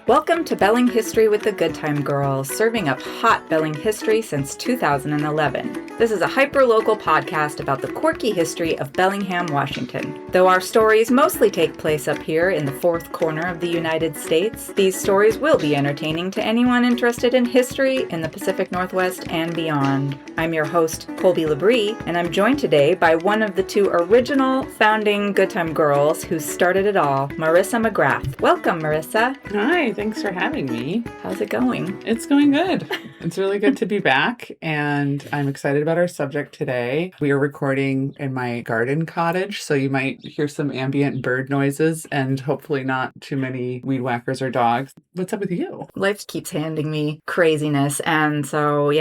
Welcome to Belling History with the Good Time Girls, serving up hot Belling history since 2011. This is a hyper-local podcast about the quirky history of Bellingham, Washington. Though our stories mostly take place up here in the fourth corner of the United States, these stories will be entertaining to anyone interested in history in the Pacific Northwest and beyond. I'm your host, Colby Labrie, and I'm joined today by one of the two original founding Good Time Girls who started it all, Marissa McGrath. Welcome, Marissa. Hi, thanks for having me. How's it going? It's going good. It's really good to be back, and I'm excited about our subject today. We are recording in my garden cottage, so you might hear some ambient bird noises and hopefully not too many weed whackers or dogs. What's up with you? Life keeps handing me craziness, and so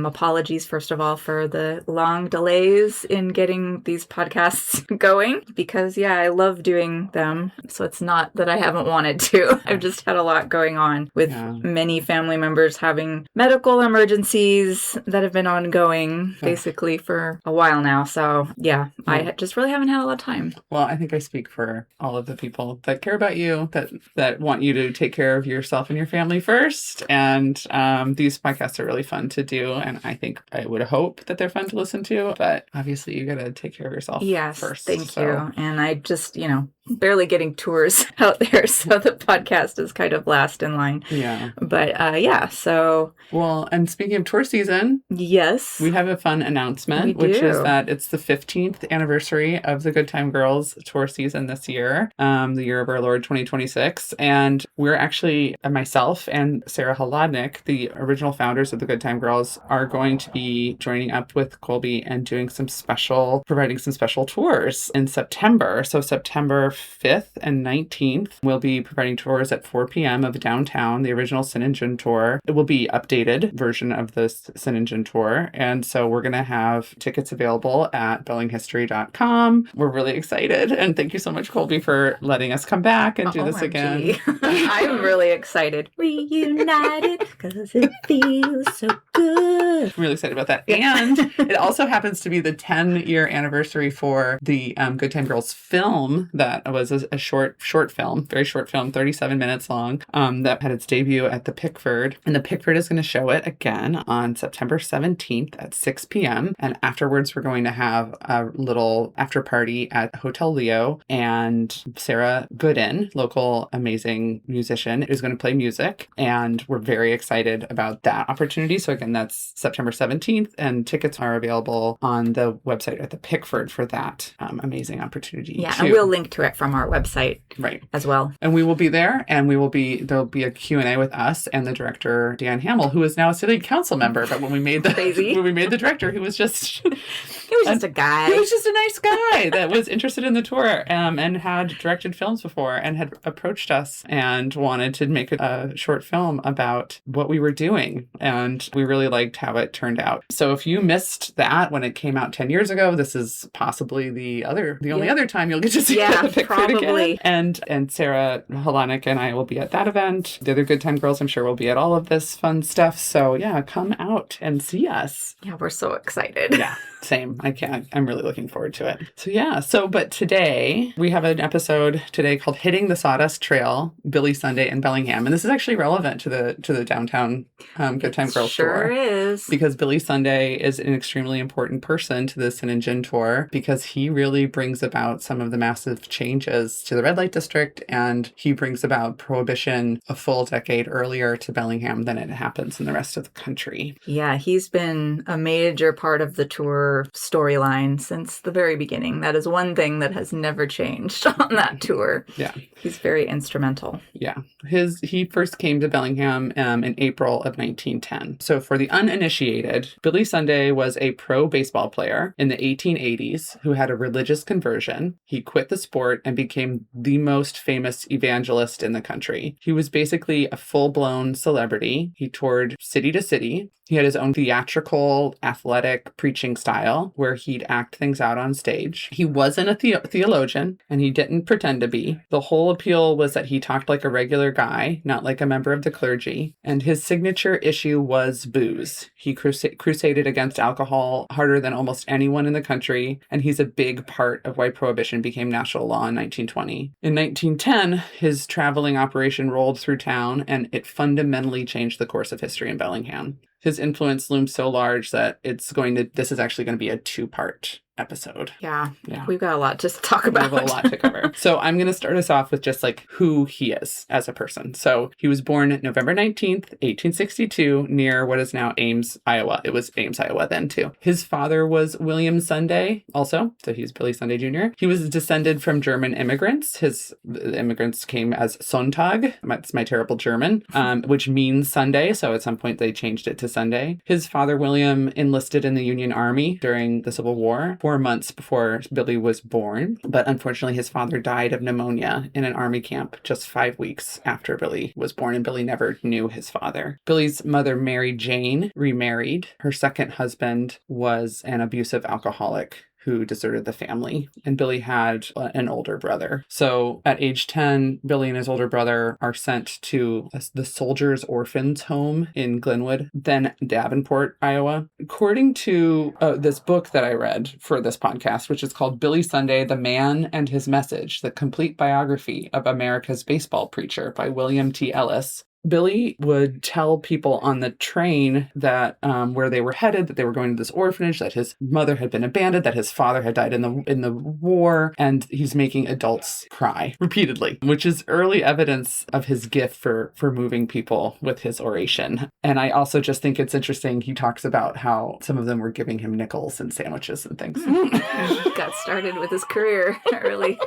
apologies first of all for the long delays in getting these podcasts going, because I love doing them, so it's not that I haven't wanted to. I've just had a lot going on with many family members having medical emergencies that have been ongoing basically for a while now, so I just really haven't had a lot of time. Well, I think I speak for all of the people that care about you, that want you to take care of yourself and your family first. And these podcasts are really fun to do. And I would hope that they're fun to listen to. But obviously, you got to take care of yourself first. Thank you. And I just, barely getting tours out there. So the podcast is kind of last in line. Yeah. But so. Well, and speaking of tour season. Yes. We have a fun announcement, which is that it's the 15th anniversary of the Good Time Girls tour season this year, the year of our Lord 2026. And we're actually, myself and Sarah Hladnik, the original founders of the Good Time Girls, are going to be joining up with Colby and providing some special tours in September. So September 5th and 19th, we'll be providing tours at 4 p.m. of downtown, the original Sin and Jin tour. It will be updated version of the Sin and Jin tour. And so we're going to have tickets available at bellinghistory.com. We're really excited. And thank you so much, Colby, for letting us come back and do this again. I'm really excited. Reunited because it feels so good. I'm really excited about that. And it also happens to be the 10-year anniversary for the Good Time Girls film that was a short film, very short film, 37 minutes long, that had its debut at the Pickford. And the Pickford is going to show it again on September 17th at 6 p.m. And afterwards, we're going to have a little after party at Hotel Leo. And Sarah Gooden, local amazing musician, is going to play music. And we're very excited about that opportunity. So again, that's September 17th. And tickets are available on the website at the Pickford for that amazing opportunity. Yeah, and we'll link to it from our website as well. And we will be there, and there'll be a Q&A with us and the director, Dan Hamill, who is now a city council member. But when we made the director, he was just a guy. He was just a nice guy that was interested in the tour and had directed films before and had approached us and wanted to make a short film about what we were doing. And we really liked how it turned out. So if you missed that when it came out 10 years ago, this is possibly the only other time you'll get to see the Pickford again. And Sarah Hladnik and I will be at that event. The other Good Time Girls, I'm sure, will be at all of this fun stuff. So come out and see us. Yeah, we're so excited. Yeah, same. I'm really looking forward to it. But today we have an episode today called Hitting the Sawdust Trail, Billy Sunday in Bellingham. And this is actually relevant to the downtown Good Time Girls tour. Sure is. Because Billy Sunday is an extremely important person to the Sin and Jin tour, because he really brings about some of the massive changes to the red light district, and he brings about prohibition a full decade earlier to Bellingham than it happens in the rest of the country. Yeah, he's been a major part of the tour storyline since the very beginning. That is one thing that has never changed on that tour. Yeah. He's very instrumental. Yeah. He first came to Bellingham in April of 1910. So for the uninitiated, Billy Sunday was a pro baseball player in the 1880s who had a religious conversion. He quit the sport and became the most famous evangelist in the country. He was basically a full-blown celebrity. He toured city to city. He had his own theatrical, athletic preaching style where he'd act things out on stage. He wasn't a theologian, and he didn't pretend to be. The whole appeal was that he talked like a regular guy, not like a member of the clergy. And his signature issue was booze. He crusaded against alcohol harder than almost anyone in the country, and he's a big part of why Prohibition became national law in 1920. In 1910, his traveling operation rolled through town, and it fundamentally changed the course of history in Bellingham. His influence looms so large that this is actually going to be a 2-part episode. Yeah. We've got a lot to talk about. We have a lot to cover. So I'm going to start us off with just like who he is as a person. So he was born November 19th, 1862, near what is now Ames, Iowa. It was Ames, Iowa then too. His father was William Sunday also. So he's Billy Sunday Jr. He was descended from German immigrants. His immigrants came as Sonntag. That's my terrible German, which means Sunday. So at some point they changed it to Sunday. His father, William, enlisted in the Union Army during the Civil War 4 months before Billy was born. But unfortunately, his father died of pneumonia in an army camp just 5 weeks after Billy was born, and Billy never knew his father. Billy's mother, Mary Jane, remarried. Her second husband was an abusive alcoholic who deserted the family, and Billy had an older brother. So at age 10, Billy and his older brother are sent to the Soldiers' Orphans Home in Glenwood, then Davenport, Iowa. According to this book that I read for this podcast, which is called Billy Sunday, The Man and His Message, The Complete Biography of America's Baseball Preacher by William T. Ellis, Billy would tell people on the train that where they were headed, that they were going to this orphanage, that his mother had been abandoned, that his father had died in the war, and he's making adults cry repeatedly, which is early evidence of his gift for moving people with his oration. And I also just think it's interesting. He talks about how some of them were giving him nickels and sandwiches and things. Got started with his career early.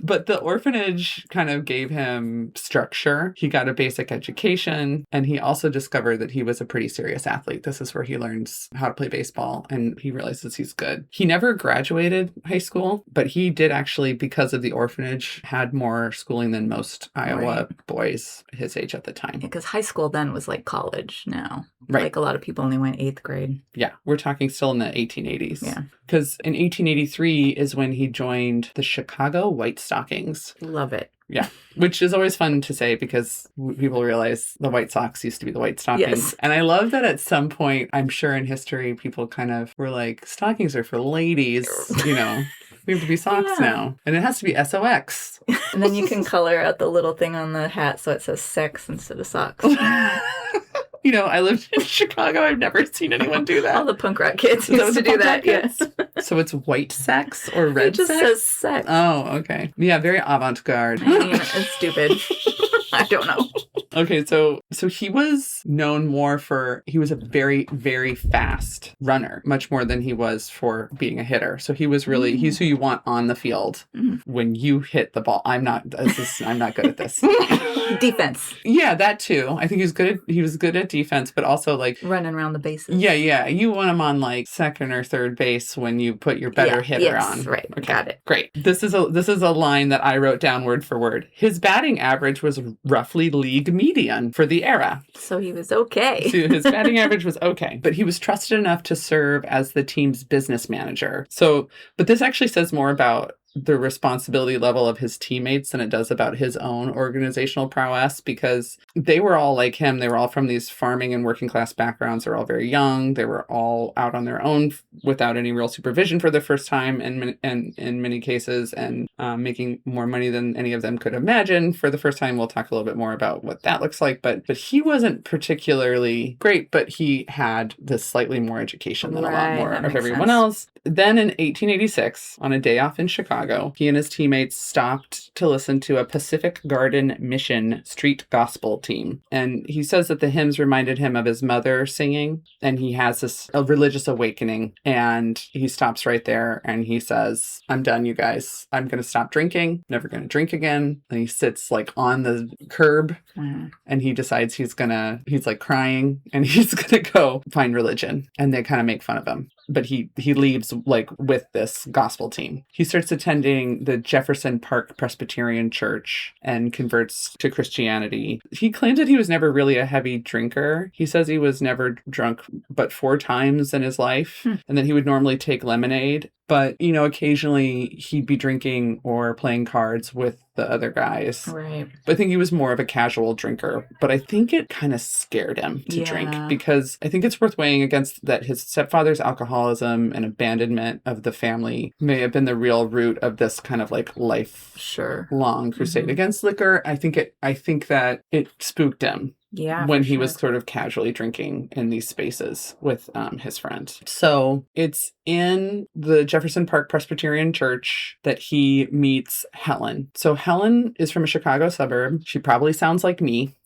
But the orphanage kind of gave him structure. He got a basic education, and he also discovered that he was a pretty serious athlete. This is where he learns how to play baseball, and he realizes he's good. He never graduated high school, but he did actually, because of the orphanage, had more schooling than most Iowa boys his age at the time. Because high school then was like college now. Right. Like a lot of people only went 8th grade. Yeah, we're talking still in the 1880s. Yeah. Because in 1883 is when he joined the Chicago White Stockings. Love it. Yeah, which is always fun to say because people realize the White Sox used to be the White Stockings. Yes. And I love that at some point, I'm sure in history, people kind of were like, stockings are for ladies, you know. We have to be socks now. And it has to be SOX. And then you can color out the little thing on the hat so it says sex instead of socks. You know, I lived in Chicago. I've never seen anyone do that. All the punk rock kids used to do that, yes. So it's white sex or red sex? It just says sex. Oh, okay. Yeah, very avant-garde. I mean, it's stupid. I don't know. Okay, so he was known more for, he was a very, very fast runner, much more than he was for being a hitter. So he was really, he's who you want on the field when you hit the ball. I'm not good at this. Defense. Yeah, that too. I think he was good at defense, but also like running around the bases. Yeah. You want him on like second or third base when you put your better hitter on. Right. Okay. Got it. Great. This is a line that I wrote down word for word. His batting average was roughly league median for the era. So he was okay. So his batting average was okay, but he was trusted enough to serve as the team's business manager. So, but this actually says more about the responsibility level of his teammates than it does about his own organizational prowess, because they were all like him. They were all from these farming and working class backgrounds. They were all very young. They were all out on their own without any real supervision for the first time in many cases, and making more money than any of them could imagine for the first time. We'll talk a little bit more about what that looks like, but he wasn't particularly great, but he had this slightly more education than a lot more of everyone else. Then in 1886, on a day off in Chicago, he and his teammates stopped to listen to a Pacific Garden Mission street gospel team. And he says that the hymns reminded him of his mother singing, and he has a religious awakening. And he stops right there and he says, I'm done, you guys. I'm going to stop drinking. Never going to drink again. And he sits like on the curb and he decides he's like crying and he's going to go find religion. And they kind of make fun of him. but he leaves like with this gospel team. He starts attending the Jefferson Park Presbyterian Church and converts to Christianity. He claims that he was never really a heavy drinker. He says he was never drunk but 4 times in his life, and that he would normally take lemonade. But, you know, occasionally he'd be drinking or playing cards with the other guys. Right. But I think he was more of a casual drinker. But I think it kind of scared him to drink, because I think it's worth weighing against that his stepfather's alcoholism and abandonment of the family may have been the real root of this kind of like lifelong crusade against liquor. I think that it spooked him. Yeah, when he was sort of casually drinking in these spaces with his friend. So it's in the Jefferson Park Presbyterian Church that he meets Helen. So Helen is from a Chicago suburb. She probably sounds like me.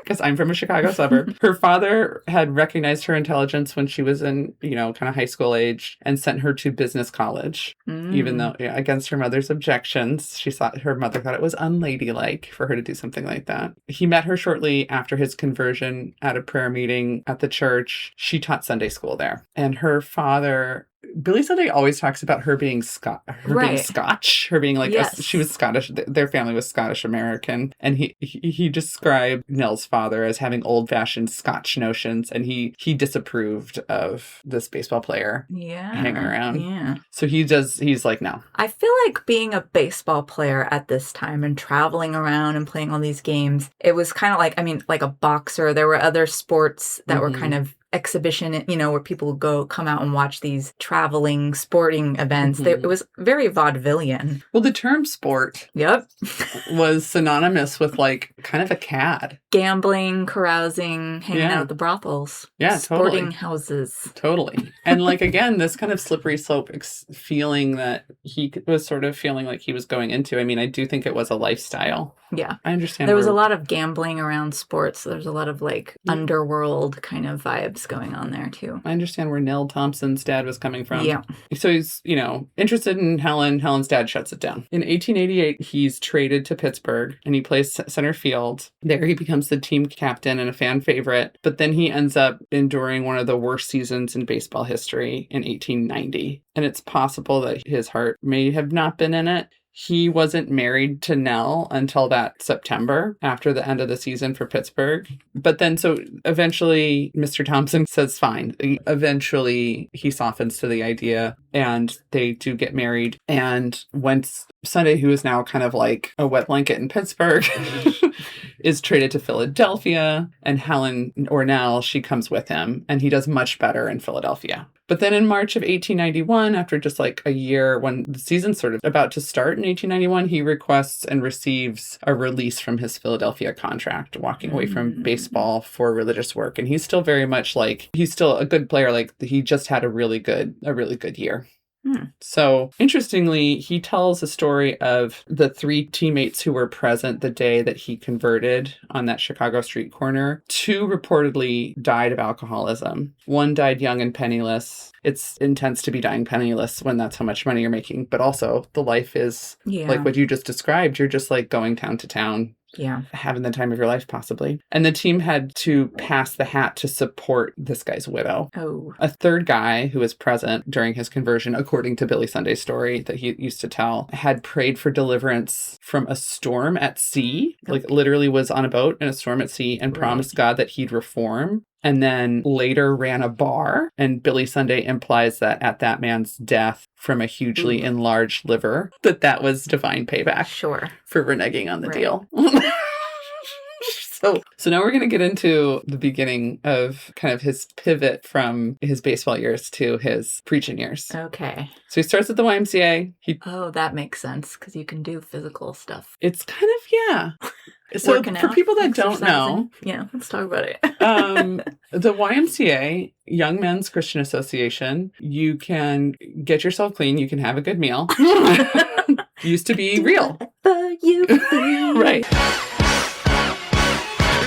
Because I'm from a Chicago suburb. Her father had recognized her intelligence when she was in, you know, kind of high school age and sent her to business college, even though, against her mother's objections, her mother thought it was unladylike for her to do something like that. He met her shortly after his conversion at a prayer meeting at the church. She taught Sunday school there. And her father... Billy Sunday always talks about her being being Scotch, her being like she was Scottish. Their family was Scottish American, and he described Nell's father as having old-fashioned Scotch notions, and he disapproved of this baseball player hanging around. Yeah, so he's like, no. I feel like being a baseball player at this time and traveling around and playing all these games, it was kind of like, I mean, like a boxer. There were other sports that were kind of exhibition, you know, where people would come out and watch these traveling sporting events. It was very vaudevillian. Well, the term sport was synonymous with like kind of a cad. Gambling, carousing, hanging out at the brothels. Yeah, sporting houses. Totally. And like, again, this kind of slippery slope feeling that he was sort of feeling like he was going into. I mean, I do think it was a lifestyle. Yeah. I understand. There was a lot of gambling around sports. So there's a lot of like underworld kind of vibes going on there too. I understand where Nell Thompson's dad was coming from. Yeah. So he's, you know, interested in Helen. Helen's dad shuts it down. In 1888, he's traded to Pittsburgh and he plays center field. There he becomes the team captain and a fan favorite. But then he ends up enduring one of the worst seasons in baseball history in 1890. And it's possible that his heart may have not been in it. He wasn't married to Nell until that September after the end of the season for Pittsburgh. But then, so eventually Mr. Thompson says fine. Eventually he softens to the idea and they do get married. And when Sunday, who is now kind of like a wet blanket in Pittsburgh, is traded to Philadelphia, and Helen, or Nell, she comes with him, and he does much better in Philadelphia. But then in March of 1891, after just like a year, when the season's sort of about to start in 1891, he requests and receives a release from his Philadelphia contract, walking away from baseball for religious work. And he's still very much like, he's still a good player. Like he just had a really good year. So, interestingly, he tells a story of the 3 teammates who were present the day that he converted on that Chicago street corner. 2 reportedly died of alcoholism. 1 died young and penniless. It's intense to be dying penniless when that's how much money you're making. But also, the life is like what you just described. You're just like going town to town. Yeah. Having the time of your life, possibly. And the team had to pass the hat to support this guy's widow. Oh. A 3rd guy who was present during his conversion, according to Billy Sunday's story that he used to tell, had prayed for deliverance from a storm at sea, like literally was on a boat in a storm at sea and promised God that he'd reform. And then later ran a bar. And Billy Sunday implies that at that man's death from a hugely enlarged liver, that was divine payback. Sure. For reneging on the deal. So now we're going to get into the beginning of kind of his pivot from his baseball years to his preaching years. Okay. So he starts at the YMCA. That makes sense because you can do physical stuff. It's kind of, So Working for out, people that don't know, let's talk about it. The YMCA, Young Men's Christian Association, you can get yourself clean. You can have a good meal. Used to be real. Right.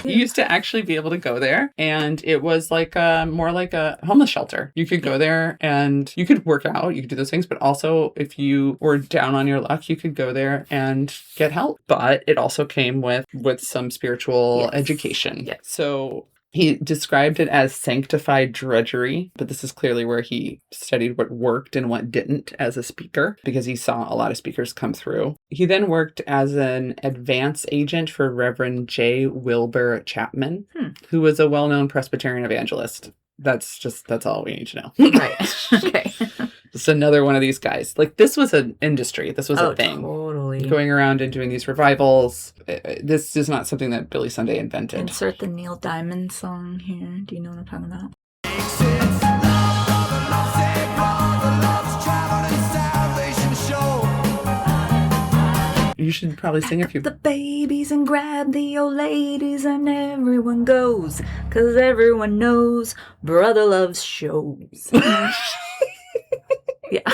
You used to actually be able to go there, and it was like more like a homeless shelter. You could go there and you could work out, you could do those things, but also if you were down on your luck, you could go there and get help. But it also came with some spiritual education. Yes. So He described it as sanctified drudgery, but this is clearly where he studied what worked and what didn't as a speaker, because he saw a lot of speakers come through. He then worked as an advance agent for Reverend J. Wilbur Chapman, who was a well-known Presbyterian evangelist. That's all we need to know. Right. Okay. Just another one of these guys. Like, this was an industry. This was a thing. Totally. Going around and doing these revivals. This is not something that Billy Sunday invented. Insert the Neil Diamond song here. Do you know what I'm talking about? You should probably sing a few. The babies and grab the old ladies and everyone goes, 'cause everyone knows brother loves shows. Yeah.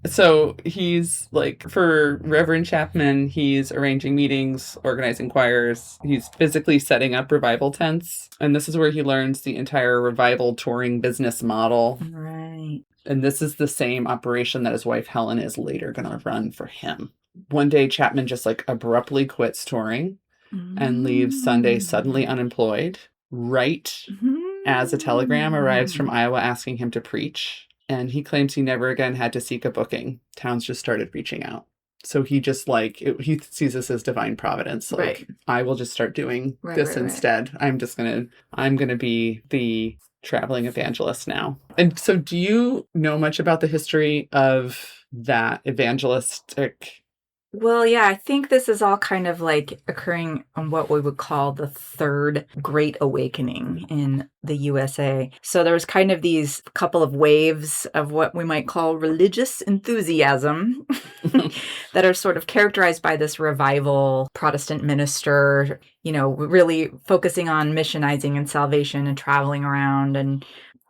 So he's like, for Reverend Chapman, he's arranging meetings, organizing choirs. He's physically setting up revival tents. And this is where he learns the entire revival touring business model. Right. And this is the same operation that his wife Helen is later going to run for him. One day, Chapman just like abruptly quits touring and leaves Sunday suddenly unemployed, right as a telegram arrives from Iowa asking him to preach. And he claims he never again had to seek a booking. Towns just started reaching out. So he just he sees this as divine providence. Like, right. I will just start doing this instead. Right. I'm going to be the traveling evangelist now. And so do you know much about the history of that evangelistic? Well, yeah, I think this is all kind of like occurring on what we would call the Third Great Awakening in the USA. So there was kind of these couple of waves of what we might call religious enthusiasm that are sort of characterized by this revival Protestant minister, really focusing on missionizing and salvation and traveling around and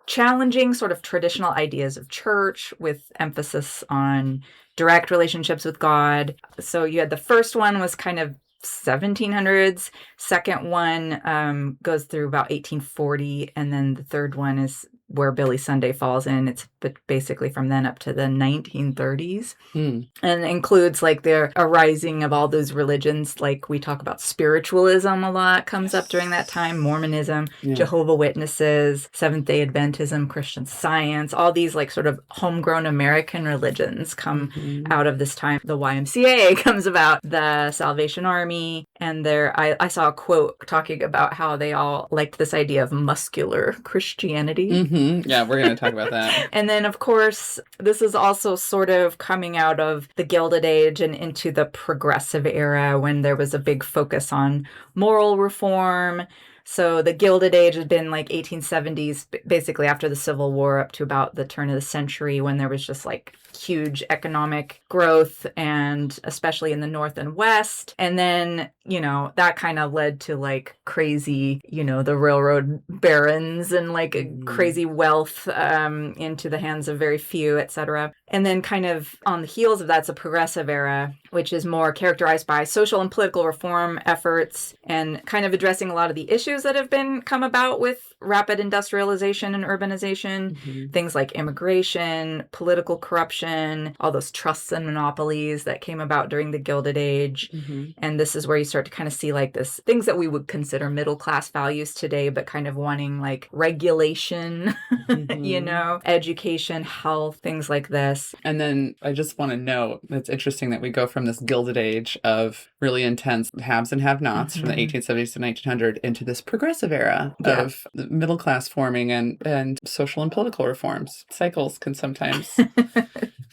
challenging sort of traditional ideas of church with emphasis on direct relationships with God. So you had the first one was kind of 1700s. Second one goes through about 1840. And then the third one is where Billy Sunday falls in. It's basically from then up to the 1930s. And includes like the arising of all those religions. Like we talk about spiritualism a lot comes up during that time. Mormonism, Jehovah's Witnesses, Seventh-day Adventism, Christian Science, all these like sort of homegrown American religions come out of this time. The YMCA comes about, the Salvation Army. And I saw a quote talking about how they all liked this idea of muscular Christianity. Yeah, we're going to talk about that. And then, of course, this is also sort of coming out of the Gilded Age and into the Progressive Era when there was a big focus on moral reform. So the Gilded Age had been like 1870s, basically after the Civil War up to about the turn of the century when there was just like huge economic growth, and especially in the North and West. And then, that kind of led to like crazy, the railroad barons and like crazy wealth into the hands of very few, etc. And then kind of on the heels of that's a Progressive Era, which is more characterized by social and political reform efforts and kind of addressing a lot of the issues that have come about with rapid industrialization and urbanization, things like immigration, political corruption, all those trusts and monopolies that came about during the Gilded Age. And this is where you start to kind of see like this things that we would consider middle class values today, but kind of wanting like regulation, education, health, things like this. And then I just want to note, it's interesting that we go from this Gilded Age of really intense haves and have-nots from the 1870s to 1900 into this Progressive Era of middle class forming and social and political reforms. Cycles can sometimes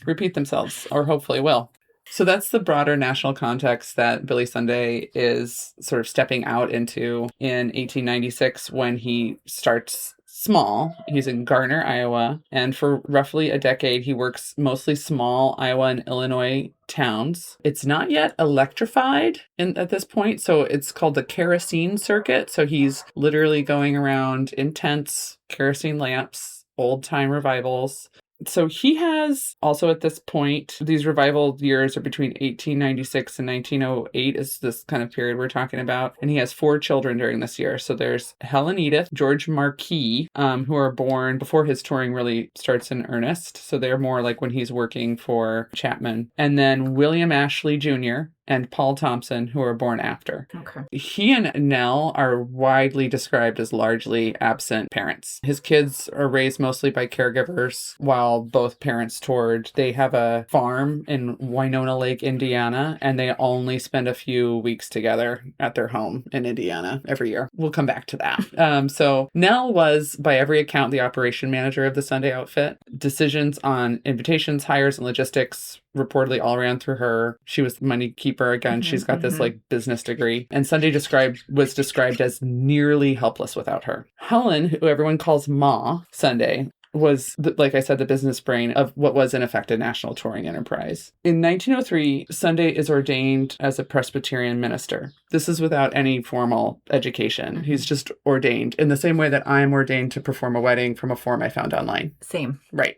repeat themselves, or hopefully will. So that's the broader national context that Billy Sunday is sort of stepping out into in 1896 when he starts small. He's in Garner, Iowa, and for roughly a decade, he works mostly small Iowa and Illinois towns. It's not yet electrified at this point, so it's called the kerosene circuit. So he's literally going around in tents, kerosene lamps, old-time revivals. So he has also at this point, these revival years are between 1896 and 1908 is this kind of period we're talking about. And he has 4 children during this year. So there's Helen Edith, George Marquis, who are born before his touring really starts in earnest. So they're more like when he's working for Chapman. And then William Ashley Jr. and Paul Thompson, who were born after. Okay. He and Nell are widely described as largely absent parents. His kids are raised mostly by caregivers while both parents toured. They have a farm in Winona Lake, Indiana, and they only spend a few weeks together at their home in Indiana every year. We'll come back to that. So Nell was, by every account, the operation manager of the Sunday outfit. Decisions on invitations, hires, and logistics reportedly all ran through her. She was the money keeper. Again, she's got this like business degree. And Sunday was described as nearly helpless without her. Helen, who everyone calls Ma Sunday, was, like I said, the business brain of what was in effect a national touring enterprise. In 1903, Sunday is ordained as a Presbyterian minister. This is without any formal education. He's just ordained in the same way that I'm ordained to perform a wedding from a form I found online. Same. Right.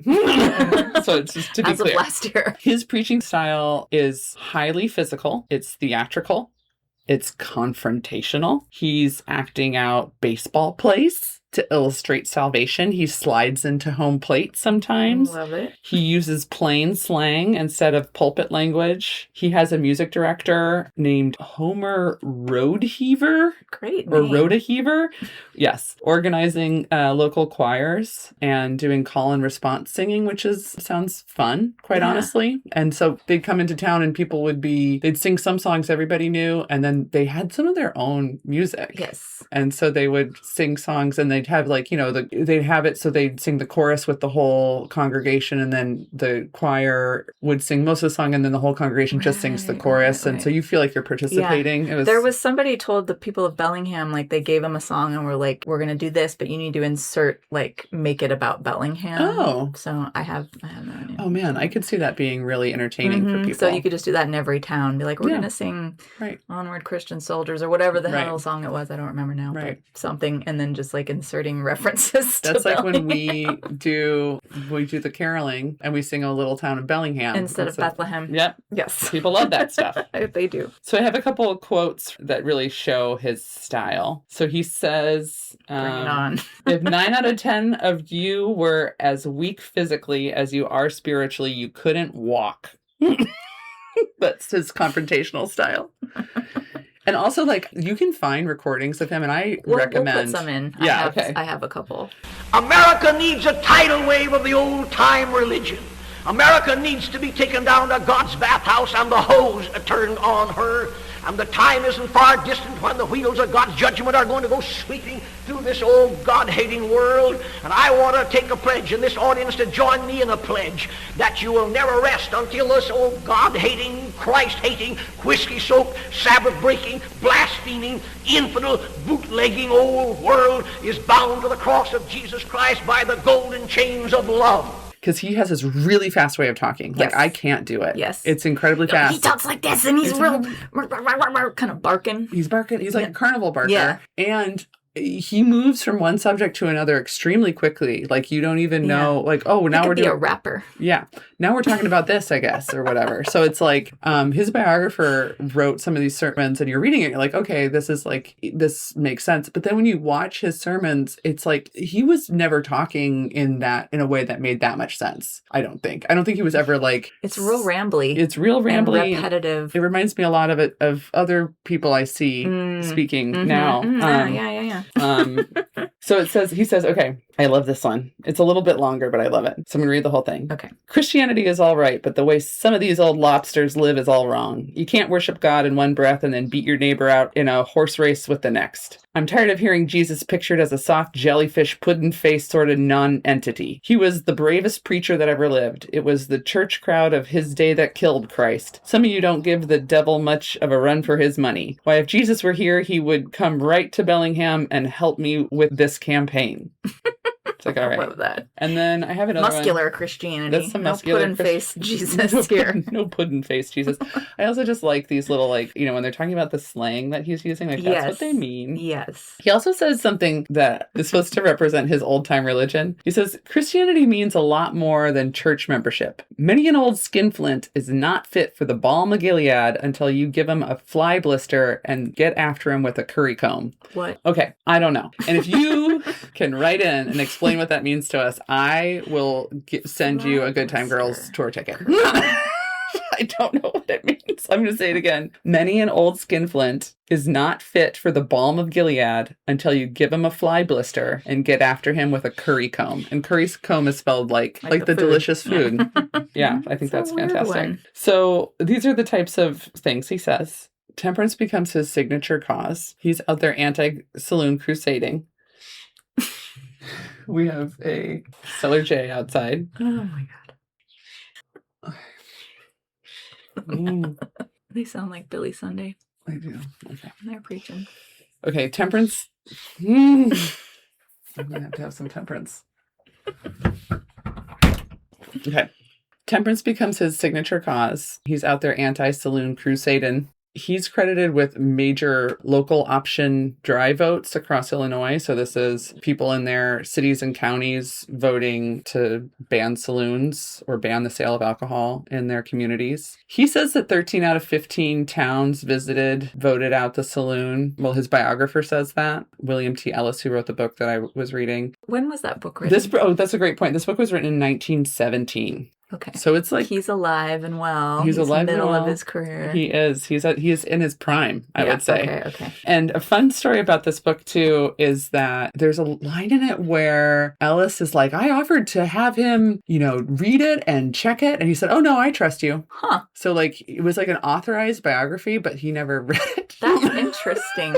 So it's just to be clear. As of last year. His preaching style is highly physical. It's theatrical. It's confrontational. He's acting out baseball plays to illustrate salvation. He slides into home plate sometimes. Love it. He uses plain slang instead of pulpit language. He has a music director named Homer Rodeheaver. Great Or name. Rodeheaver. Yes. Organizing local choirs and doing call and response singing, which sounds fun, quite honestly. And so they'd come into town and people they'd sing some songs everybody knew, and then they had some of their own music. Yes. And so they would sing songs, and they'd have they'd have it so they'd sing the chorus with the whole congregation, and then the choir would sing most of the song, and then the whole congregation just sings the chorus. And so you feel like you're participating. Yeah. There was somebody told the people of Bellingham, like they gave them a song and were like, we're going to do this, but you need to insert, like, make it about Bellingham. Oh. So I have no idea. Oh man, I could see that being really entertaining for people. So you could just do that in every town. Be like, we're going to sing Onward Christian Soldiers or whatever the hell song it was. I don't remember now. But something, and then just like inserting references to That's like Bellingham. when we do the caroling and we sing A Little Town of Bellingham. Instead of Bethlehem. Yep. Yes. People love that stuff. They do. So I have a couple of quotes that really show his style. So he says, Bring it on. if 9 out of 10 of you were as weak physically as you are spiritually, you couldn't walk. That's his confrontational style. And also, like, you can find recordings of him, and I recommend... We'll put some in. Yeah, I have a couple. America needs a tidal wave of the old-time religion. America needs to be taken down to God's bathhouse and the hose turned on her. And the time isn't far distant when the wheels of God's judgment are going to go sweeping through this old God-hating world. And I want to take a pledge in this audience to join me in a pledge that you will never rest until this old God-hating, Christ-hating, whiskey-soaked, Sabbath-breaking, blaspheming, infidel, bootlegging old world is bound to the cross of Jesus Christ by the golden chains of love. Because he has this really fast way of talking. Like, I can't do it. Yes. It's incredibly fast. He talks like this, and he's real kind of barking. He's barking. He's like a carnival barker. Yeah. And he moves from one subject to another extremely quickly. Like, you don't even know, like, oh, now we're doing a rapper. Yeah. Now we're talking about this, I guess, or whatever. So it's like, his biographer wrote some of these sermons, and you're reading it, you're like, okay, this makes sense. But then when you watch his sermons, it's like, he was never talking in a way that made that much sense. I don't think he was ever like... It's real rambly. It's real rambly. And repetitive. It reminds me a lot of other people I see speaking now. Yeah. So he says, okay, I love this one. It's a little bit longer, but I love it. So I'm going to read the whole thing. Okay. Christianity is all right, but the way some of these old lobsters live is all wrong. You can't worship God in one breath and then beat your neighbor out in a horse race with the next. I'm tired of hearing Jesus pictured as a soft jellyfish, puddin'-faced sort of non-entity. He was the bravest preacher that ever lived. It was the church crowd of his day that killed Christ. Some of you don't give the devil much of a run for his money. Why, if Jesus were here, he would come right to Bellingham and help me with this campaign. It's like, all right. I love that. And then I have another muscular one. Christianity. That's some muscular puddin-faced Jesus here. No puddin-faced Jesus. I also just like these little, like, when they're talking about the slang that he's using, like, that's what they mean. Yes. He also says something that is supposed to represent his old-time religion. He says, Christianity means a lot more than church membership. Many an old skinflint is not fit for the balm of Gilead until you give him a fly blister and get after him with a curry comb. What? Okay, I don't know. And if you can write in and explain what that means to us, I will send you a Good Time Girls tour ticket. I don't know what it means. I'm going to say it again. Many an old skinflint is not fit for the balm of Gilead until you give him a fly blister and get after him with a curry comb. And curry comb is spelled like the delicious food. Yeah, I think that's fantastic. So these are the types of things he says. Temperance becomes his signature cause. He's out there anti-saloon crusading. We have a Cellar J outside. Oh my God. They sound like Billy Sunday. I do. Okay. They're preaching. Okay, temperance. I'm going to have some temperance. Okay. Temperance becomes his signature cause. He's out there anti-saloon crusading. He's credited with major local option dry votes across Illinois. So this is people in their cities and counties voting to ban saloons or ban the sale of alcohol in their communities. He says that 13 out of 15 towns visited voted out the saloon. Well, his biographer says that. William T. Ellis, who wrote the book that I was reading. When was that book written? That's a great point. This book was written in 1917. Okay. So it's like he's alive and well. He's alive in the middle and well. of his career. He is. He is in his prime, I would say. Okay. And a fun story about this book too is that there's a line in it where Ellis is like, I offered to have him, read it and check it. And he said, oh no, I trust you. Huh. So like, it was like an authorized biography, but he never read it. That's interesting.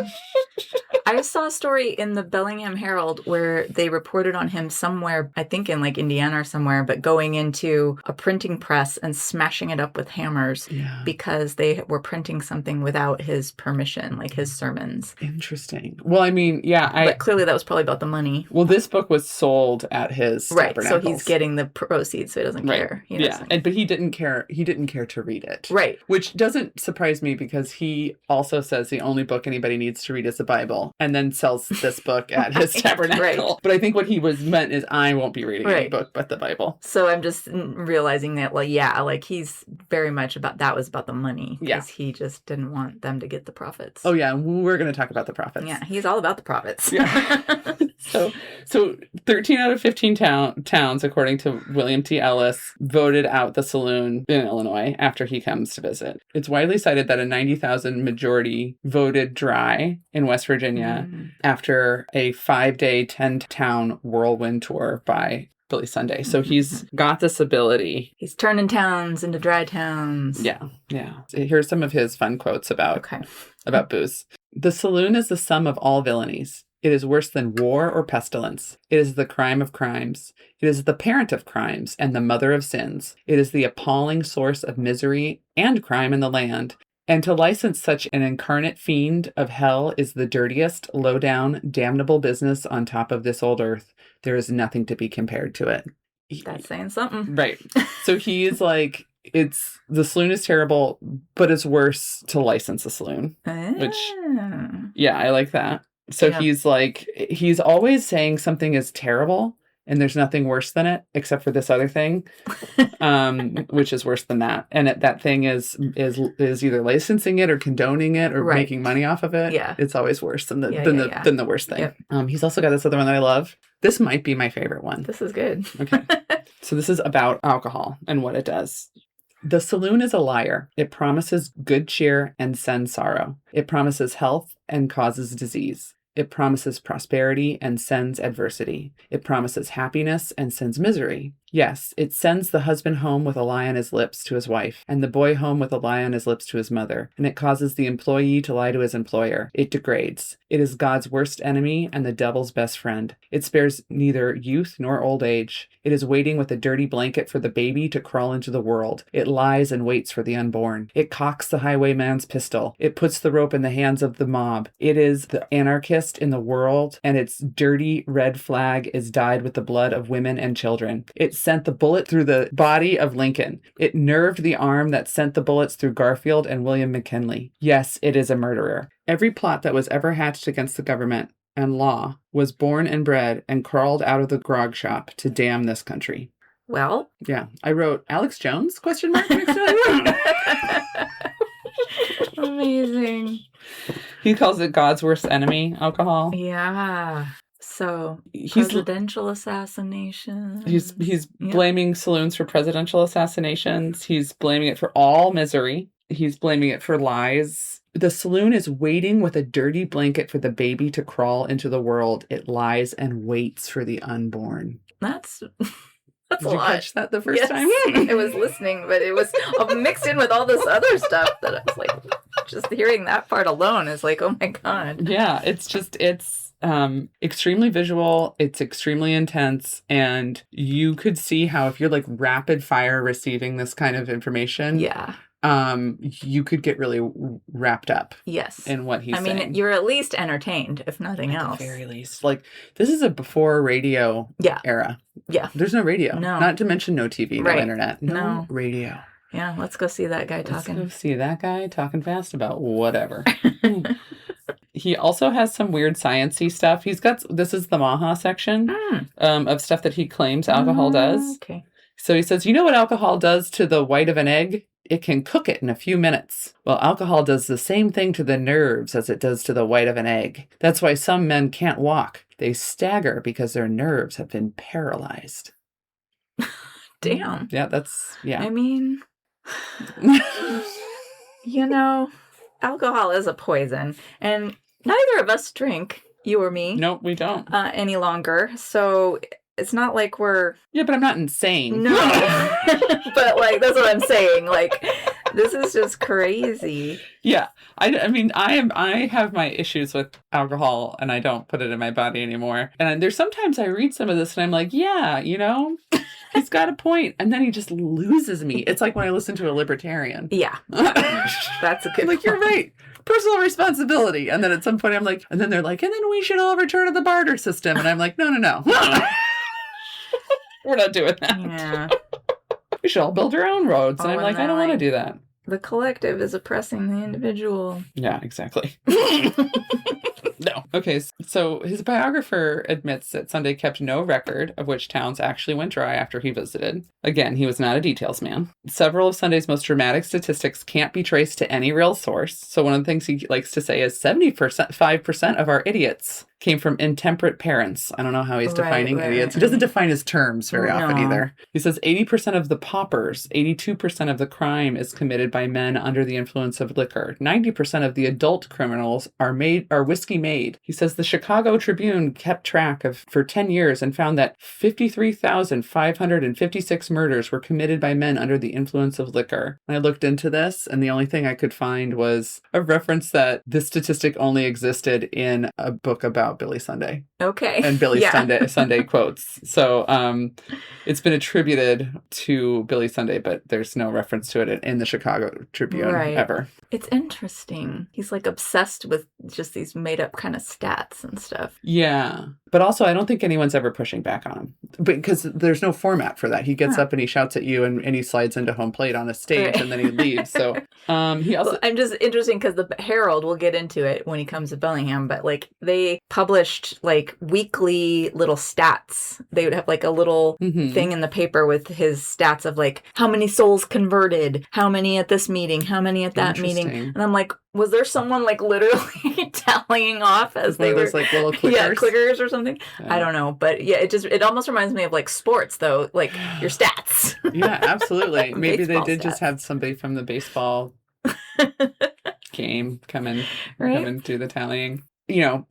I saw a story in the Bellingham Herald where they reported on him somewhere, I think in like Indiana or somewhere, but going into a printing press and smashing it up with hammers because they were printing something without his permission, like his sermons. Interesting. Well, I mean, but clearly that was probably about the money. Well, this book was sold at his tabernacles. So he's getting the proceeds, so he doesn't care. But he didn't care. He didn't care to read it. Right. Which doesn't surprise me because he also says the only book anybody needs to read is the Bible, and then sells this book at his tabernacle. Right. But I think what he meant is I won't be reading any book but the Bible. So I'm just realizing that, he's very much that was about the money. Because he just didn't want them to get the profits. Oh, yeah. We're going to talk about the profits. Yeah, he's all about the profits. Yeah. So 13 out of 15 towns, according to William T. Ellis, voted out the saloon in Illinois after he comes to visit. It's widely cited that a 90,000 majority voted dry in West Virginia after a 5-day, 10-town whirlwind tour by Billy Sunday. So he's got this ability. He's turning towns into dry towns. Yeah. So here's some of his fun quotes about booze. The saloon is the sum of all villainies. It is worse than war or pestilence. It is the crime of crimes. It is the parent of crimes and the mother of sins. It is the appalling source of misery and crime in the land. And to license such an incarnate fiend of hell is the dirtiest, low-down, damnable business on top of this old earth. There is nothing to be compared to it. That's saying something. Right. So he's like, the saloon is terrible, but it's worse to license a saloon. Which, I like that. So he's always saying something is terrible and there's nothing worse than it except for this other thing, which is worse than that. And that thing is either licensing it or condoning it or making money off of it. Yeah. It's always worse than the worst thing. Yep. He's also got this other one that I love. This might be my favorite one. This is good. Okay. So this is about alcohol and what it does. The saloon is a liar. It promises good cheer and sends sorrow. It promises health and causes disease. It promises prosperity and sends adversity. It promises happiness and sends misery. Yes, it sends the husband home with a lie on his lips to his wife, and the boy home with a lie on his lips to his mother, and it causes the employee to lie to his employer. It degrades. It is God's worst enemy and the devil's best friend. It spares neither youth nor old age. It is waiting with a dirty blanket for the baby to crawl into the world. It lies and waits for the unborn. It cocks the highwayman's pistol. It puts the rope in the hands of the mob. It is the anarchist in the world, and its dirty red flag is dyed with the blood of women and children. It sent the bullet through the body of Lincoln. It nerved the arm that sent the bullets through Garfield and William McKinley. Yes, it is a murderer. Every plot that was ever hatched against the government and law was born and bred and crawled out of the grog shop to damn this country. Well, yeah, I wrote Alex Jones ? Next to it. Amazing. He calls it God's worst enemy, alcohol. Yeah. So, presidential assassination. He's blaming saloons for presidential assassinations. He's blaming it for all misery. He's blaming it for lies. The saloon is waiting with a dirty blanket for the baby to crawl into the world. It lies and waits for the unborn. That's Did you catch that the first time? I was listening, but it was mixed in with all this other stuff that I was like, just hearing that part alone is like, oh my God. Yeah, it's extremely visual. It's extremely intense. And you could see how if you're like rapid fire receiving this kind of information. Yeah. You could get really wrapped up. Yes. In what he's saying. I mean, you're at least entertained, if nothing else. At the very least. Like, this is a before radio era. Yeah. There's no radio. No. Not to mention no TV, no internet. No radio. Yeah, let's go see that guy talking. Let's go see that guy talking fast about whatever. He also has some weird science-y stuff. This is the Maha section of stuff that he claims alcohol does. Okay. So he says, you know what alcohol does to the white of an egg? It can cook it in a few minutes. Well, alcohol does the same thing to the nerves as it does to the white of an egg. That's why some men can't walk. They stagger because their nerves have been paralyzed. Damn. Yeah, I mean, alcohol is a poison. And neither of us drink, you or me. Nope, we don't. Any longer. So it's not like we're... Yeah, but I'm not insane. No. But, like, that's what I'm saying. Like, this is just crazy. Yeah. I mean, I have my issues with alcohol, and I don't put it in my body anymore. And there's sometimes I read some of this, and I'm like, yeah, he's got a point. And then he just loses me. It's like when I listen to a libertarian. Yeah. That's a good point. You're right. Personal responsibility. And then at some point I'm like, and then they're like, and then we should all return to the barter system. And I'm like, no. We're not doing that. Yeah. We should all build our own roads. And I'm like, I don't want to do that. The collective is oppressing the individual. Yeah, exactly. No. Okay, so his biographer admits that Sunday kept no record of which towns actually went dry after he visited. Again, he was not a details man. Several of Sunday's most dramatic statistics can't be traced to any real source. So one of the things he likes to say is 5% of our idiots came from intemperate parents. I don't know how he's defining idiots. He doesn't define his terms very often either. He says 80% of the paupers, 82% of the crime is committed by men under the influence of liquor. 90% of the adult criminals are whiskey made. He says the Chicago Tribune kept track for 10 years and found that 53,556 murders were committed by men under the influence of liquor. I looked into this, and the only thing I could find was a reference that this statistic only existed in a book about Billy Sunday. Okay. And Billy Sunday quotes. So it's been attributed to Billy Sunday, but there's no reference to it in the Chicago Tribune ever. It's interesting. He's like obsessed with just these made up kind of stats and stuff. Yeah. But also, I don't think anyone's ever pushing back on him because there's no format for that. He gets up and he shouts at you and he slides into home plate on a stage and then he leaves. So he also... Well, I'm just interesting because the Herald, we'll get into it when he comes to Bellingham, but like they published like weekly little stats. They would have like a little thing in the paper with his stats of like how many souls converted, how many at this meeting, how many at that meeting. And I'm like, was there someone like literally tallying off as they were like little clickers? Yeah, clickers or something. Yeah. I don't know, but yeah, it almost reminds me of like sports though, like your stats. Yeah, absolutely. Maybe they did stats. Just have somebody from the baseball game come and do the tallying.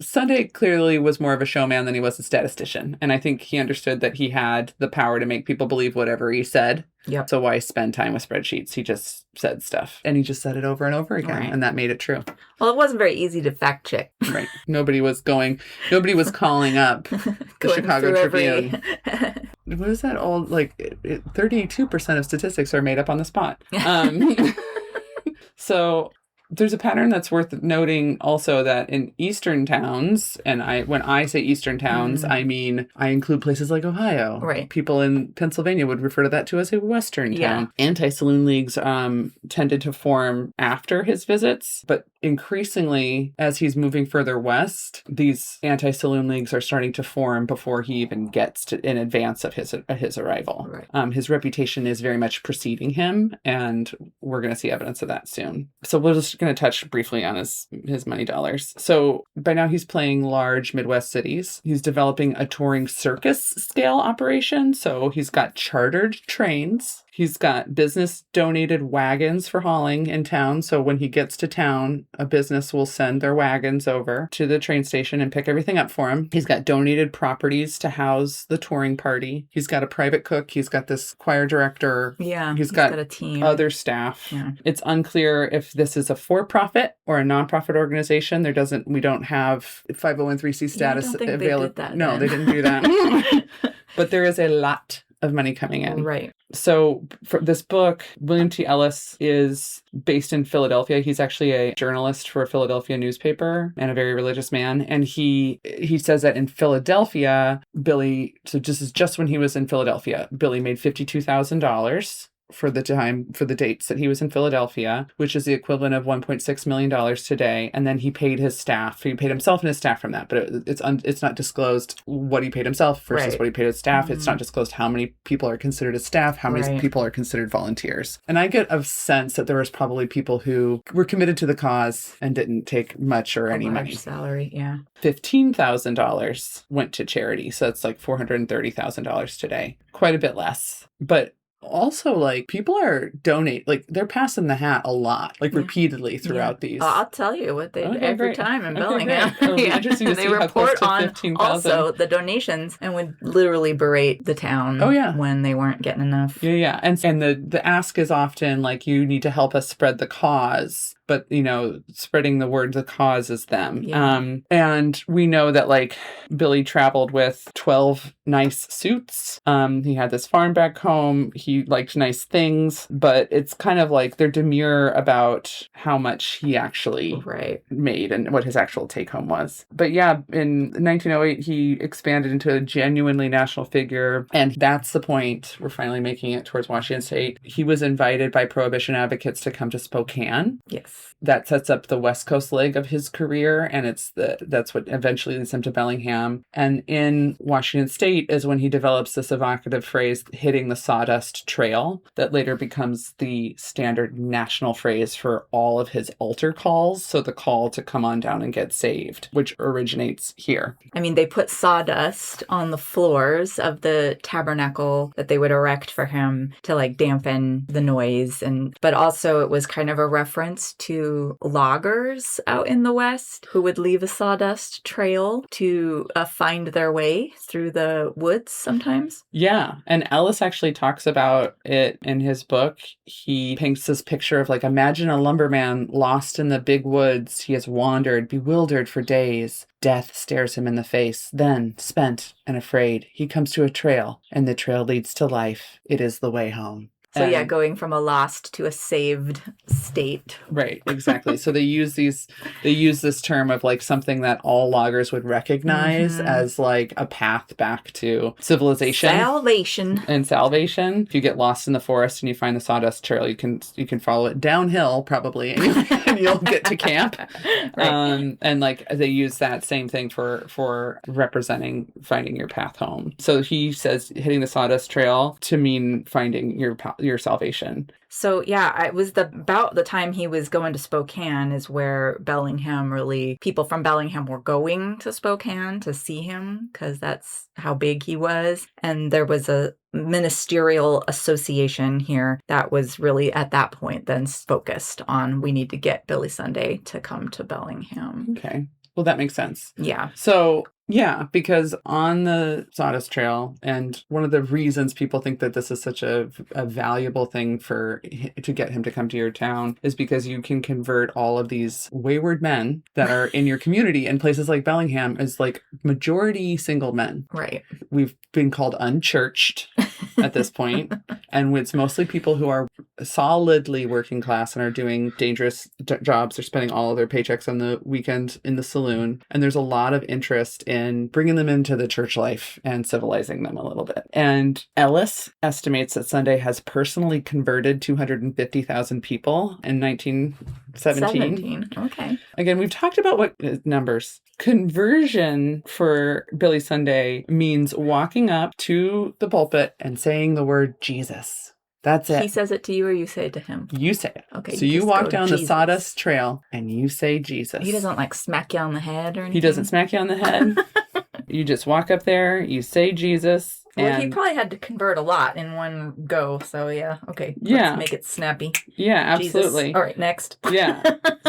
Sunday clearly was more of a showman than he was a statistician. And I think he understood that he had the power to make people believe whatever he said. Yep. So why spend time with spreadsheets? He just said stuff. And he just said it over and over again. Right. And that made it true. Well, it wasn't very easy to fact check. Right. Nobody was calling up the Chicago Tribune. What is that old, 32% of statistics are made up on the spot. So... There's a pattern that's worth noting also that in eastern towns, and when I say eastern towns, I mean, I include places like Ohio. Right. People in Pennsylvania would refer to that too as a western town. Anti-saloon leagues tended to form after his visits, but increasingly, as he's moving further west, these anti-saloon leagues are starting to form before he even gets to in advance of his arrival. Right. His reputation is very much preceding him, and we're going to see evidence of that soon. So we're just going to touch briefly on his money dollars. So by now he's playing large Midwest cities. He's developing a touring circus scale operation. So he's got chartered trains. He's got business donated wagons for hauling in town. So when he gets to town, a business will send their wagons over to the train station and pick everything up for him. He's got donated properties to house the touring party. He's got a private cook. He's got this choir director. Yeah. He's got a team. Other staff. Yeah. It's unclear if this is a for-profit or a nonprofit organization. We don't have 501c status available. No, they didn't do that. But there is a lot of money coming in. Right. So for this book, William T. Ellis is based in Philadelphia. He's actually a journalist for a Philadelphia newspaper and a very religious man. And he says that in Philadelphia, so this is just when he was in Philadelphia, Billy made $52,000 for the dates that he was in Philadelphia, which is the equivalent of $1.6 million today. And then he paid his staff. He paid himself and his staff from that, but it's not disclosed what he paid himself versus what he paid his staff. Mm-hmm. It's not disclosed how many people are considered as staff, how many people are considered volunteers. And I get a sense that there was probably people who were committed to the cause and didn't take much or any money. Salary, yeah. $15,000 went to charity. So it's like $430,000 today. Quite a bit less. But also, like, people are they're passing the hat a lot, repeatedly throughout these. I'll tell you what they do every time in Bellingham. Interesting to they see how report close to on 15,000. Also the donations and would literally berate the town when they weren't getting enough. Yeah. And the ask is often like, you need to help us spread the cause. But, spreading the word, the cause is them. Yeah. And we know that, Billy traveled with 12 nice suits. He had this farm back home. He liked nice things. But it's kind of like they're demure about how much he actually made and what his actual take home was. But yeah, in 1908, he expanded into a genuinely national figure. And that's the point. We're finally making it towards Washington State. He was invited by Prohibition advocates to come to Spokane. Yes. That sets up the West Coast leg of his career, and that's what eventually leads him to Bellingham. And in Washington State is when he develops this evocative phrase, hitting the Sawdust Trail, that later becomes the standard national phrase for all of his altar calls. So the call to come on down and get saved, which originates here. I mean, they put sawdust on the floors of the tabernacle that they would erect for him to dampen the noise, but also it was kind of a reference to loggers out in the West who would leave a sawdust trail to find their way through the woods sometimes. Yeah. And Ellis actually talks about it in his book. He paints this picture of imagine a lumberman lost in the big woods. He has wandered, bewildered for days. Death stares him in the face. Then, spent and afraid, he comes to a trail, and the trail leads to life. It is the way home. So going from a lost to a saved state. Right, exactly. So they use this term of something that all loggers would recognize as a path back to civilization. Salvation. If you get lost in the forest and you find the Sawdust Trail, you can follow it downhill probably and you'll get to camp. Right. And they use that same thing for representing finding your path home. So he says hitting the Sawdust Trail to mean finding your salvation. So yeah, it was about the time he was going to Spokane is where people from Bellingham were going to Spokane to see him because that's how big he was. And there was a ministerial association here that was really at that point then focused on we need to get Billy Sunday to come to Bellingham. Okay. Well, that makes sense. Yeah. So yeah, because on the Sawdust Trail, and one of the reasons people think that this is such a valuable thing to get him to come to your town is because you can convert all of these wayward men that are in your community, and places like Bellingham is majority single men. Right. We've been called unchurched at this point, and it's mostly people who are solidly working class and are doing dangerous jobs. They're spending all of their paychecks on the weekend in the saloon. And there's a lot of interest in bringing them into the church life and civilizing them a little bit. And Ellis estimates that Sunday has personally converted 250,000 people in 1917. Okay. Again, we've talked about what numbers. Conversion for Billy Sunday means walking up to the pulpit and saying the word Jesus. That's it. He says it to you or you say it to him? You say it. Okay. So you walk down the Sawdust Trail and you say Jesus. He doesn't like smack you on the head or anything? He doesn't smack you on the head. You just walk up there, you say Jesus. Well, he probably had to convert a lot in one go. So, yeah. Okay. Yeah. Let's make it snappy. Yeah, absolutely. Jesus. All right, next. Yeah.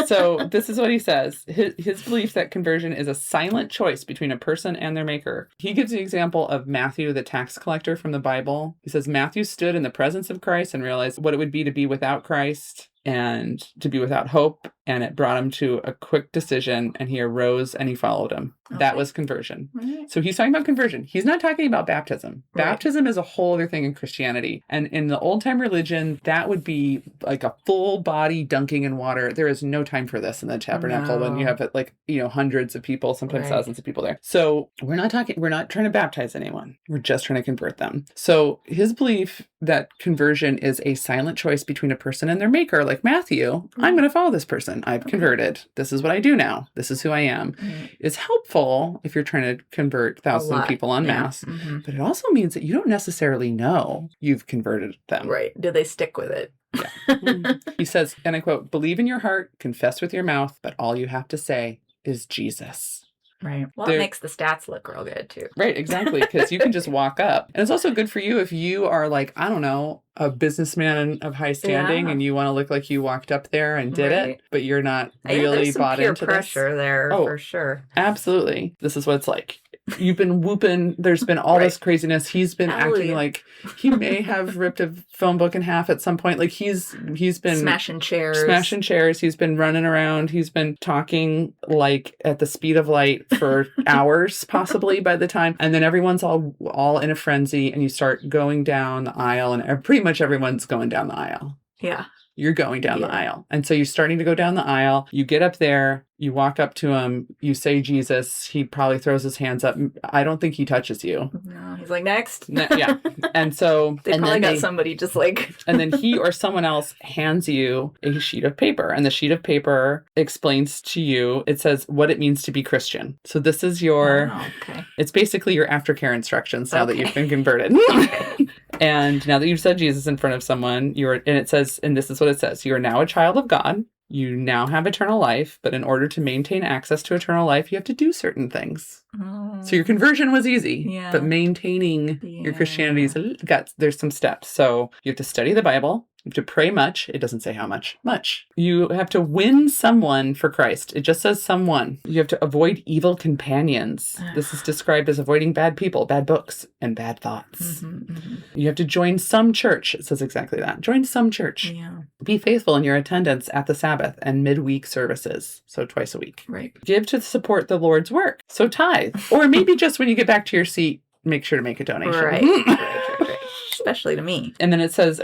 So this is what he says. His belief that conversion is a silent choice between a person and their maker. He gives the example of Matthew, the tax collector from the Bible. He says, Matthew stood in the presence of Christ and realized what it would be to be without Christ and to be without hope. And it brought him to a quick decision, and he arose and he followed him. Okay. That was conversion. Right. So he's talking about conversion. He's not talking about baptism. Right. Baptism is a whole other thing in Christianity. And in the old time religion, that would be like a full body dunking in water. There is no time for this in the tabernacle when you have hundreds of people, sometimes thousands of people there. So we're not trying to baptize anyone. We're just trying to convert them. So his belief that conversion is a silent choice between a person and their maker, like Matthew, I'm going to follow this person. I've converted. This is what I do now. This is who I am. Is helpful if you're trying to convert thousands of people en masse. Mm-hmm. But it also means that you don't necessarily know you've converted them. Right. Do they stick with it? Yeah. He says, and I quote, believe in your heart, confess with your mouth, but all you have to say is Jesus. Right. Well, it makes the stats look real good, too. Right, exactly, because you can just walk up. And it's also good for you if you are like, I don't know, a businessman of high standing and you want to look like you walked up there and did it, but you're not really bought into this. There's pressure there, for sure. Absolutely. This is what it's like. You've been whooping. There's been all this craziness. He's been acting like he may have ripped a phone book in half at some point. Like he's been smashing chairs. He's been running around. He's been talking like at the speed of light for hours, possibly by the time. And then everyone's all in a frenzy, and you start going down the aisle, and pretty much everyone's going down the aisle. Yeah. You're going down the aisle. And so you're starting to go down the aisle. You get up there. You walk up to him. You say Jesus. He probably throws his hands up. I don't think he touches you. No. He's like, next. Yeah. And so... they probably got somebody just like... and then he or someone else hands you a sheet of paper. And the sheet of paper explains to you, it says what it means to be Christian. So this is your... oh, okay. It's basically your aftercare instructions now that you've been converted. Okay. And now that you've said Jesus in front of someone, and it says, and this is what it says, you are now a child of God. You now have eternal life, but in order to maintain access to eternal life, you have to do certain things. Oh. So your conversion was easy, but maintaining your Christianity there's some steps. So you have to study the Bible. You have to pray much. It doesn't say how much. Much. You have to win someone for Christ. It just says someone. You have to avoid evil companions. This is described as avoiding bad people, bad books, and bad thoughts. Mm-hmm, mm-hmm. You have to join some church. It says exactly that. Join some church. Yeah. Be faithful in your attendance at the Sabbath and midweek services. So twice a week. Right. Give to support the Lord's work. So tithe. Or maybe just when you get back to your seat, make sure to make a donation. Right. Right. Especially to me. And then it says,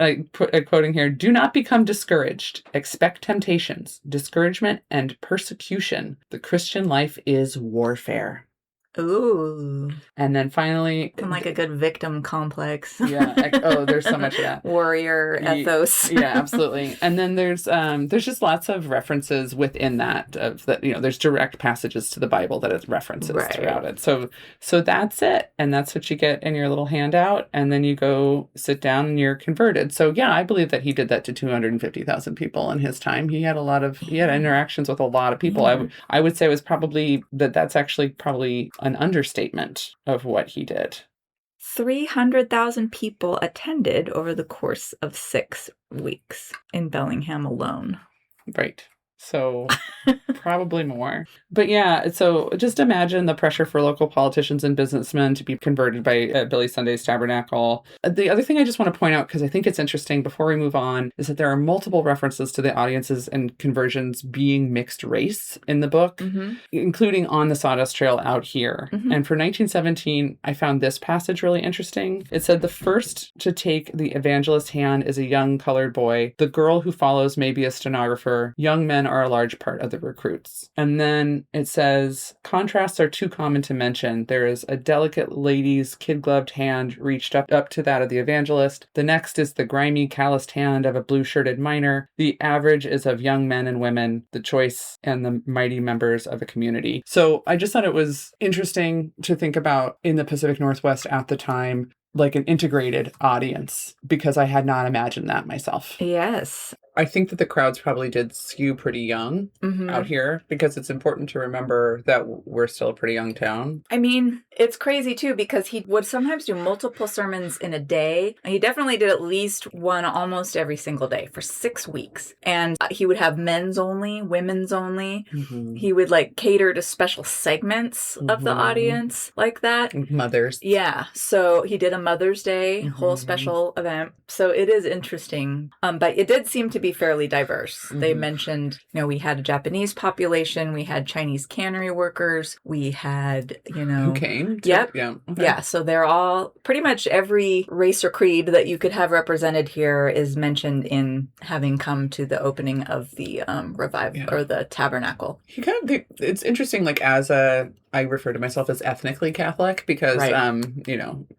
quoting here, do not become discouraged. Expect temptations, discouragement, and persecution. The Christian life is warfare. Ooh. And then finally... kind of like a good victim complex. Yeah. There's so much of that. Warrior ethos. Yeah, absolutely. And then there's just lots of references within that. There's direct passages to the Bible that it references throughout it. So that's it. And that's what you get in your little handout. And then you go sit down and you're converted. So yeah, I believe that he did that to 250,000 people in his time. He had interactions with a lot of people. Yeah. I would say it was probably that's actually probably an understatement of what he did. 300,000 people attended over the course of 6 weeks in Bellingham alone. Right. So probably more. But yeah, so just imagine the pressure for local politicians and businessmen to be converted by Billy Sunday's Tabernacle. The other thing I just want to point out, because I think it's interesting before we move on, is that there are multiple references to the audiences and conversions being mixed race in the book, including on the Sawdust Trail out here. And for 1917, I found this passage really interesting. It said, the first to take the evangelist's hand is a young colored boy. The girl who follows may be a stenographer. Young men are a large part of the recruits. And then it says, contrasts are too common to mention. There is a delicate lady's kid-gloved hand reached up to that of the evangelist. The next is the grimy, calloused hand of a blue-shirted miner. The average is of young men and women, the choice and the mighty members of a community. So I just thought it was interesting to think about in the Pacific Northwest at the time, like an integrated audience, because I had not imagined that myself. Yes. I think that the crowds probably did skew pretty young out here, because it's important to remember that we're still a pretty young town. I mean, it's crazy too, because he would sometimes do multiple sermons in a day. He definitely did at least one almost every single day for 6 weeks. And he would have men's only, women's only. He would like cater to special segments of the audience like that. Mothers. Yeah. So he did a Mother's Day whole special event. So it is interesting. But it did seem to be fairly diverse. They mentioned, we had a Japanese population, we had Chinese cannery workers, we had, Who came? Yep. Yeah. Okay. Yeah. So they're all, pretty much every race or creed that you could have represented here is mentioned in having come to the opening of the revival or the tabernacle. It's interesting, like I refer to myself as ethnically Catholic because,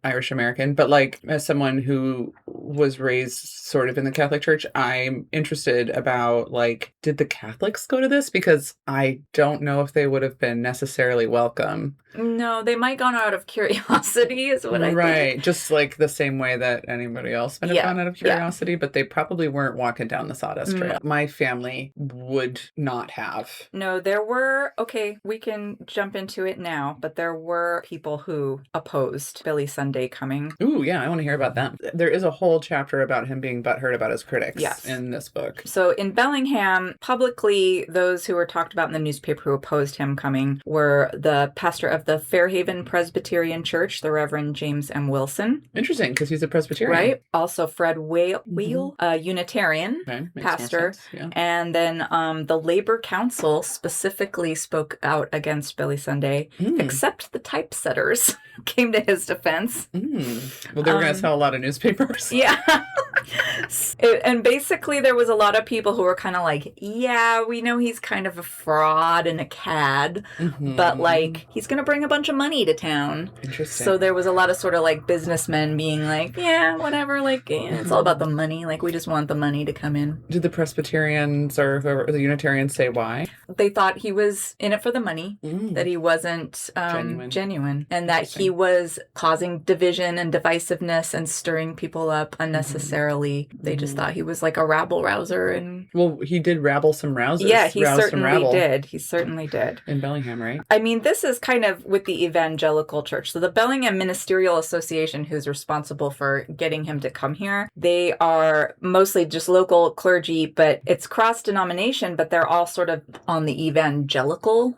Irish American, but like as someone who was raised sort of in the Catholic Church, I'm interested about like, did the Catholics go to this? Because I don't know if they would have been necessarily welcome. No, they might gone out of curiosity is what I think. Right. Just like the same way that anybody else might have gone out of curiosity, but they probably weren't walking down the Sawdust Trail. My family would not have. No, there were, we can jump into it now, but there were people who opposed Billy Sunday coming. Ooh, yeah, I want to hear about them. There is a whole chapter about him being butthurt about his critics in this book. So in Bellingham, publicly, those who were talked about in the newspaper who opposed him coming were the pastor of the Fairhaven Presbyterian Church, the Reverend James M. Wilson. Interesting, because he's a Presbyterian. Right. Also Fred Wheel, a Unitarian pastor. Yeah. And then the Labor Council specifically spoke out against Billy Sunday, except the typesetters came to his defense. Well, they were going to sell a lot of newspapers. Yeah. And basically there was a lot of people who were kind of like, yeah, we know he's kind of a fraud and a cad, but like he's going to bring a bunch of money to town. Interesting. So there was a lot of sort of like businessmen being like, yeah, whatever, like it's all about the money. Like we just want the money to come in. Did the Presbyterians or whoever, the Unitarians say why? They thought he was in it for the money, that he wasn't genuine, and that he was causing division and divisiveness and stirring people up unnecessarily. They just thought he was like a rabble rouser. And well, he did rabble some rousers. Yeah, he certainly did. He certainly did. In Bellingham, right? I mean, this is kind of with the evangelical church. So the Bellingham Ministerial Association, who's responsible for getting him to come here, they are mostly just local clergy, but it's cross-denomination, but they're all sort of on the evangelical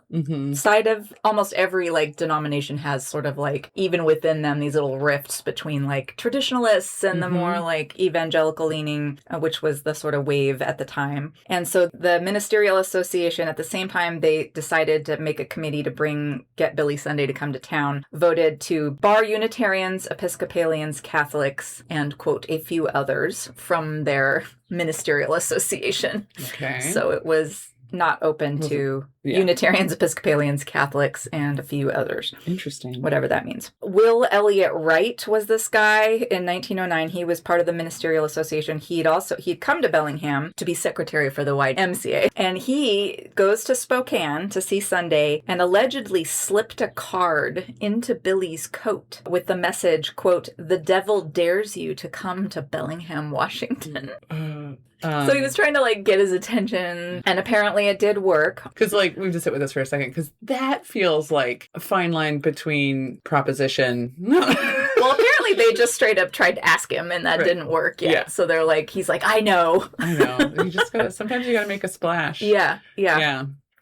side of almost every like denomination has sort of like, even within them, these little rifts between like traditionalists and the more like evangelical leaning, which was the sort of wave at the time. And so the Ministerial Association, at the same time, they decided to make a committee to get Billy Sunday to come to town, voted to bar Unitarians, Episcopalians, Catholics, and, quote, a few others from their Ministerial Association. Okay. So it was not open to Unitarians, Episcopalians, Catholics, and a few others. Interesting. Whatever that means. Will Elliott Wright was this guy. In 1909, he was part of the Ministerial Association. He'd come to Bellingham to be secretary for the YMCA. And he goes to Spokane to see Sunday and allegedly slipped a card into Billy's coat with the message, quote, "The devil dares you to come to Bellingham, Washington." So he was trying to like get his attention, and apparently it did work. Because like, we have to sit with this for a second, because that feels like a fine line between proposition. Well, apparently they just straight up tried to ask him, and that didn't work yet. Yeah. So they're like, he's like, I know. You just gotta, sometimes you gotta make a splash. Yeah.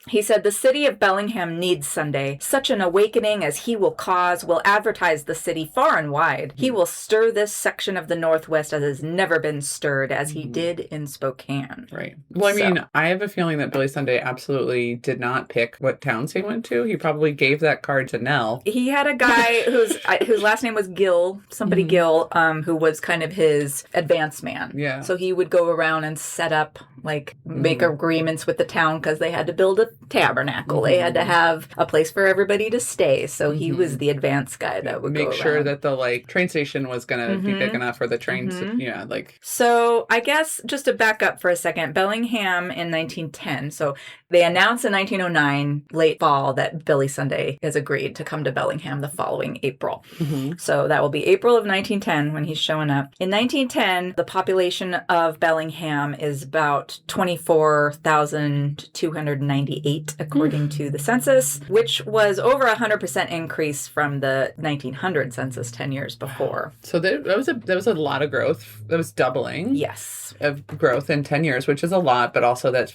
He said, the city of Bellingham needs Sunday. Such an awakening as he will cause will advertise the city far and wide. He will stir this section of the Northwest as has never been stirred, as he did in Spokane. Right. Well, I mean, I have a feeling that Billy Sunday absolutely did not pick what towns he went to. He probably gave that card to Nell. He had a guy whose last name was Gill, Gill, who was kind of his advance man. Yeah. So he would go around and set up, like, make agreements with the town because they had to build a tabernacle. They had to have a place for everybody to stay. So he was the advance guy that would make sure that the train station was going to be big enough for the trains. So I guess just to back up for a second, Bellingham in 1910. So they announced in 1909, late fall, that Billy Sunday has agreed to come to Bellingham the following April. So that will be April of 1910 when he's showing up. In 1910, the population of Bellingham is about 24,298 according to the census, which was over 100% increase from the 1900 census 10 years before. So that was a lot of growth. That was doubling. Yes. Of growth in 10 years, which is a lot, but also that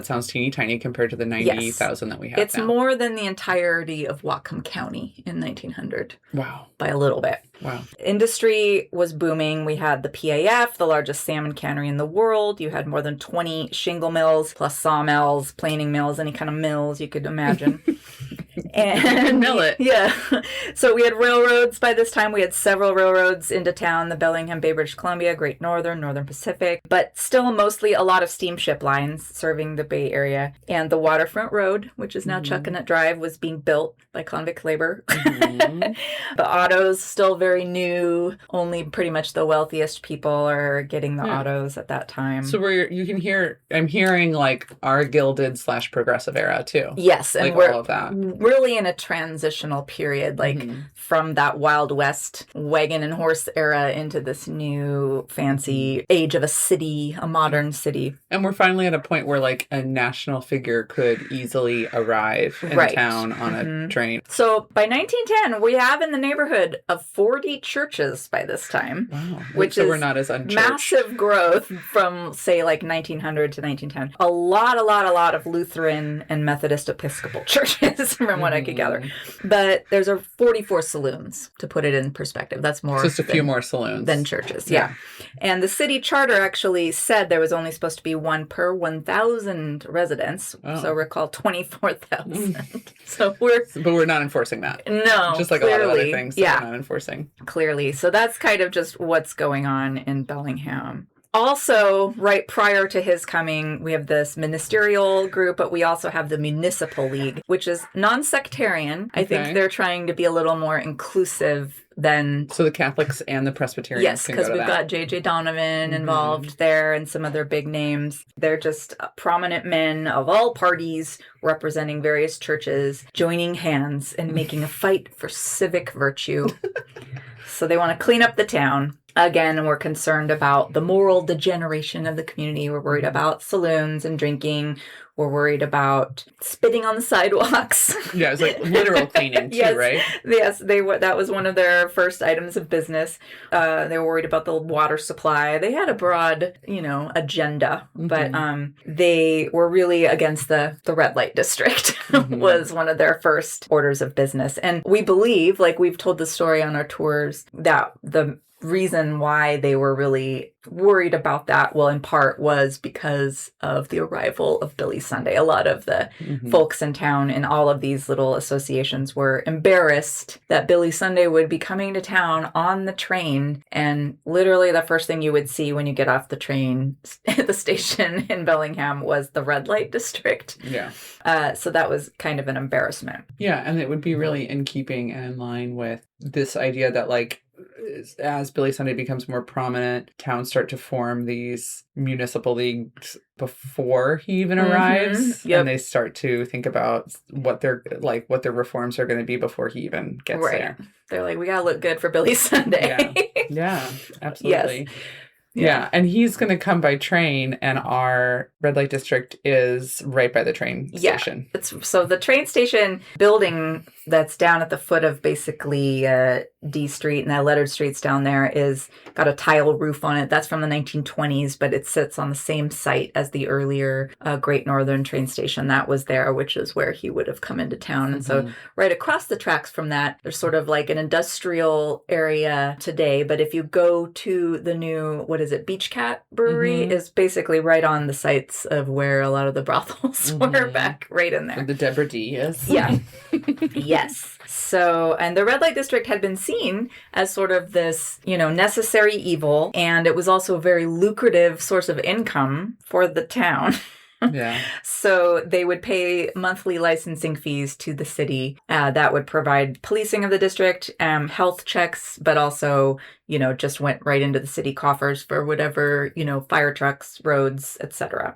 sounds teeny tiny compared to the 90,000 that we have It's now. more than the entirety of Whatcom County in 1900. Wow. By a little bit. Wow. Industry was booming. We had the PAF, the largest salmon cannery in the world. You had more than 20 shingle mills, plus sawmills, planing mills, any kind of mills you could imagine. And mill it. Yeah. So we had railroads by this time. We had several railroads into town, the Bellingham, Bay, British Columbia, Great Northern, Northern Pacific, but still mostly a lot of steamship lines serving the Bay Area. And the Waterfront Road, which is now Chuckanut Drive, was being built by convict labor. The autos still very new. Only pretty much the wealthiest people are getting the autos at that time. So I'm hearing like our gilded / progressive era too. Yes. And like we're all of that. Really in a transitional period, like from that Wild West wagon and horse era into this new fancy age of a city, a modern city. And we're finally at a point where like a national figure could easily arrive in town on a train. So by 1910, we have in the neighborhood of 40 churches by this time. Wow. Which so is we're not as unchurched. Massive growth from, say, like 1900 to 1910. A lot of Lutheran and Methodist Episcopal churches from what I could gather. But there's 44 saloons, to put it in perspective. That's more just a few more saloons than churches. Yeah. And the city charter actually said there was only supposed to be one per 1,000 residents. So recall 24,000. But we're not enforcing that. No. Just like clearly, a lot of other things that we're not enforcing. Clearly. So that's kind of just what's going on in Bellingham. Also, right prior to his coming, we have this ministerial group, but we also have the Municipal League, which is non-sectarian. I think they're trying to be a little more inclusive than... So the Catholics and the Presbyterians Yes, because we've got J.J. Donovan involved there and some other big names. They're just prominent men of all parties representing various churches, joining hands and making a fight for civic virtue. So they want to clean up the town. Again, we're concerned about the moral degeneration of the community. We're worried about saloons and drinking. We're worried about spitting on the sidewalks. Yeah, it's like literal cleaning too, yes, right? Yes, that was one of their first items of business. They were worried about the water supply. They had a broad, agenda, but they were really against the red light district was one of their first orders of business. And we believe, like we've told the story on our tours, that the reason why they were really worried about that, well, in part was because of the arrival of Billy Sunday. A lot of the folks in town in all of these little associations were embarrassed that Billy Sunday would be coming to town on the train. And literally the first thing you would see when you get off the train at the station in Bellingham was the red light district. Yeah. So that was kind of an embarrassment. Yeah. And it would be really in keeping and in line with this idea that, like, as Billy Sunday becomes more prominent, towns start to form these municipal leagues before he even arrives. And they start to think about what their reforms are going to be before he even gets there. They're like, we got to look good for Billy Sunday. Yeah, absolutely. Yes. Yeah, and he's going to come by train, and our red light district is right by the train station. So the train station building that's down at the foot of basically D Street, and that lettered streets down there is got a tile roof on it. That's from the 1920s, but it sits on the same site as the earlier Great Northern train station that was there, which is where he would have come into town. And so right across the tracks from that, there's sort of like an industrial area today. But if you go to the new, Beach Cat Brewery is basically right on the sites of where a lot of the brothels were back right in there. Where the Deborah D is. Yeah. Yes. So, and the red light district had been seen as sort of this, necessary evil. And it was also a very lucrative source of income for the town. Yeah. So they would pay monthly licensing fees to the city that would provide policing of the district, health checks, but also, just went right into the city coffers for whatever, fire trucks, roads, etc.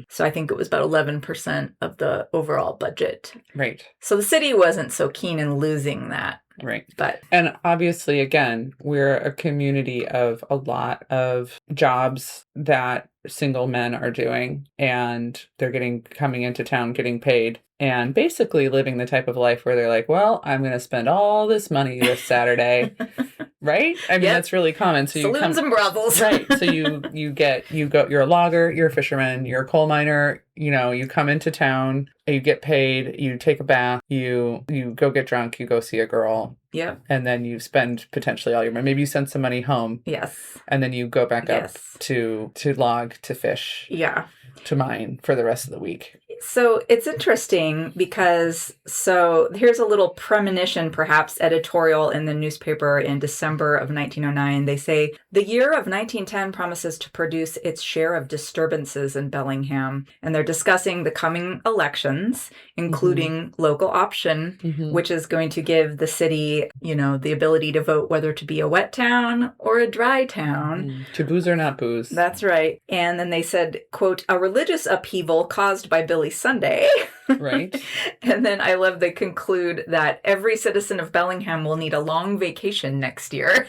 So I think it was about 11% of the overall budget. Right. So the city wasn't so keen in losing that. Right. But and obviously, again, we're a community of a lot of jobs that single men are doing, and they're coming into town, getting paid, and basically living the type of life where they're like, well, I'm going to spend all this money this Saturday. Right? I mean, that's really common. So saloons and brothels. Right. So you're a logger, you're a fisherman, you're a coal miner, you come into town, you get paid, you take a bath, you go get drunk, you go see a girl. Yeah. And then you spend potentially all your money. Maybe you send some money home. Yes. And then you go back up to log, to fish. Yeah. To mine for the rest of the week. So it's interesting because, here's a little premonition, perhaps editorial in the newspaper in December of 1909. They say, the year of 1910 promises to produce its share of disturbances in Bellingham. And they're discussing the coming elections, including local option, which is going to give the city, the ability to vote whether to be a wet town or a dry town. To booze or not booze. That's right. And then they said, quote, a religious upheaval caused by Billy Sunday. Right. And then I love they conclude that every citizen of Bellingham will need a long vacation next year.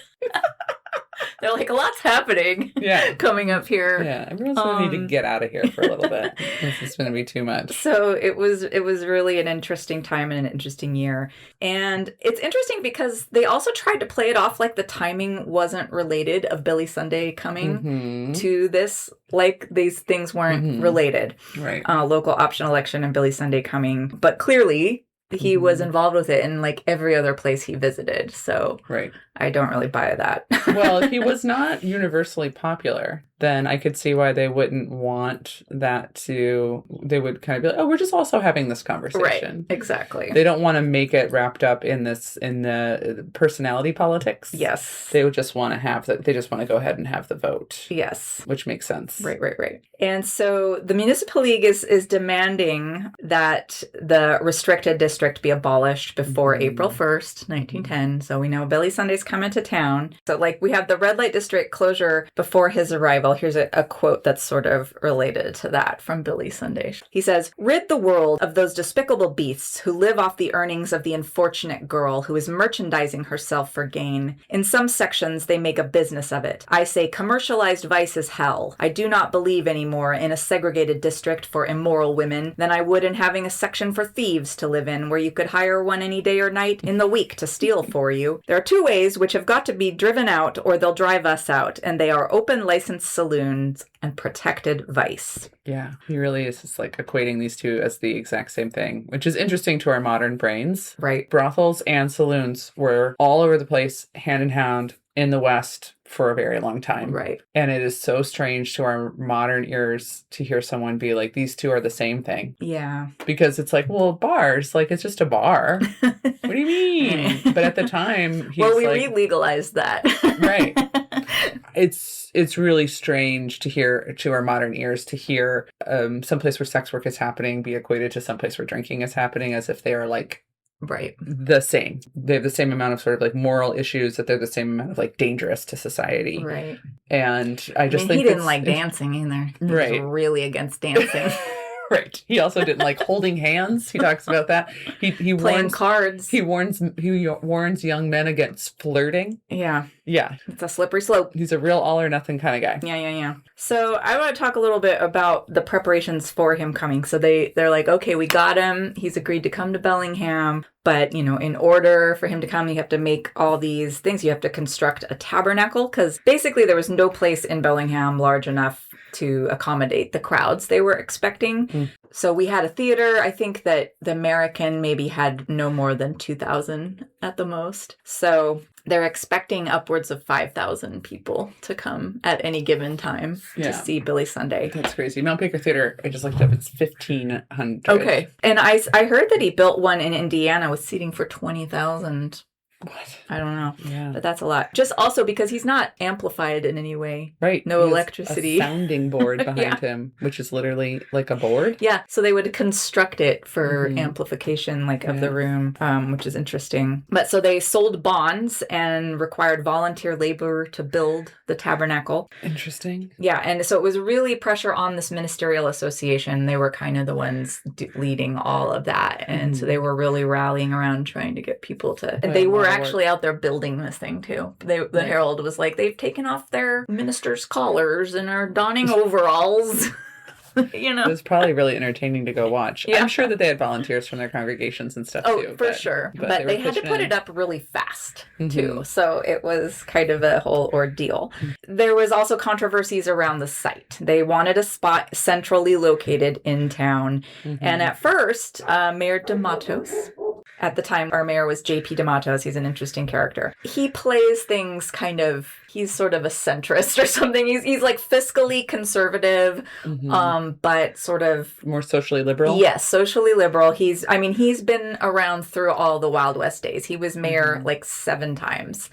They're like, a lot's happening coming up here. Yeah, everyone's going to need to get out of here for a little bit. This is going to be too much. So it was really an interesting time and an interesting year. And it's interesting because they also tried to play it off like the timing wasn't related of Billy Sunday coming to this, like these things weren't related. Right. Local option election and Billy Sunday coming. But clearly he was involved with it in like every other place he visited. So I don't really buy that. Well, if he was not universally popular, then I could see why they wouldn't want that they would kind of be like, oh, we're just also having this conversation. Right, exactly. They don't want to make it wrapped up in the personality politics. Yes. They would just want to have they just want to go ahead and have the vote. Yes. Which makes sense. Right. And so the Municipal League is demanding that the restricted district be abolished before April 1st, 1910. So we know Billy Sunday's come into town. So we have the red light district closure before his arrival. Here's a quote that's sort of related to that from Billy Sunday. He says, rid the world of those despicable beasts who live off the earnings of the unfortunate girl who is merchandising herself for gain. In some sections, they make a business of it. I say commercialized vice is hell. I do not believe anymore in a segregated district for immoral women than I would in having a section for thieves to live in where you could hire one any day or night in the week to steal for you. There are two ways which have got to be driven out or they'll drive us out, and they are open licensed saloons and protected vice. Yeah, he really is just equating these two as the exact same thing, which is interesting to our modern brains. Right. Brothels and saloons were all over the place, hand in hand, in the West for a very long time. Right. And it is so strange to our modern ears to hear someone be like, these two are the same thing. Yeah. Because it's well, bars, it's just a bar. What do you mean? But at the time, he's we re-legalized that. Right. It's really strange to hear, to our modern ears, to hear someplace where sex work is happening be equated to someplace where drinking is happening, as if they are right. the same. They have the same amount of sort of moral issues, that they're the same amount of dangerous to society. Right. And I just think he didn't like dancing either. He was really against dancing. Right. He also didn't like holding hands. He talks about that. He playing warns cards. He warns young men against flirting. Yeah. Yeah. It's a slippery slope. He's a real all or nothing kind of guy. Yeah. So I want to talk a little bit about the preparations for him coming. So they're like, okay, we got him. He's agreed to come to Bellingham. But, in order for him to come, you have to make all these things. You have to construct a tabernacle because basically there was no place in Bellingham large enough to accommodate the crowds they were expecting. So we had a theater. I think that the American maybe had no more than 2,000 at the most. So they're expecting upwards of 5,000 people to come at any given time to see Billy Sunday. That's crazy. Mount Baker Theater, I just looked up, it's 1,500. Okay. And I heard that he built one in Indiana with seating for 20,000. What? I don't know. Yeah. But that's a lot. Just also because he's not amplified in any way. Right. No electricity. A sounding board behind him, which is literally like a board. Yeah. So they would construct it for amplification of the room, which is interesting. But so they sold bonds and required volunteer labor to build the tabernacle. Interesting. Yeah. And so it was really pressure on this ministerial association. They were kind of the ones leading all of that. And so they were really rallying around trying to get people to... And they were actually out there building this thing too. The Herald was like, they've taken off their ministers' collars and are donning overalls. It was probably really entertaining to go watch. Yeah. I'm sure that they had volunteers from their congregations and stuff too. Oh, for sure. But they had to put it up really fast too. So it was kind of a whole ordeal. There was also controversies around the site. They wanted a spot centrally located in town. And at first, Mayor DeMattos, at the time, our mayor was J.P. DeMattos. He's an interesting character. He plays things he's sort of a centrist or something. He's like fiscally conservative, but sort of... More socially liberal? Yes, socially liberal. He's been around through all the Wild West days. He was mayor 7 times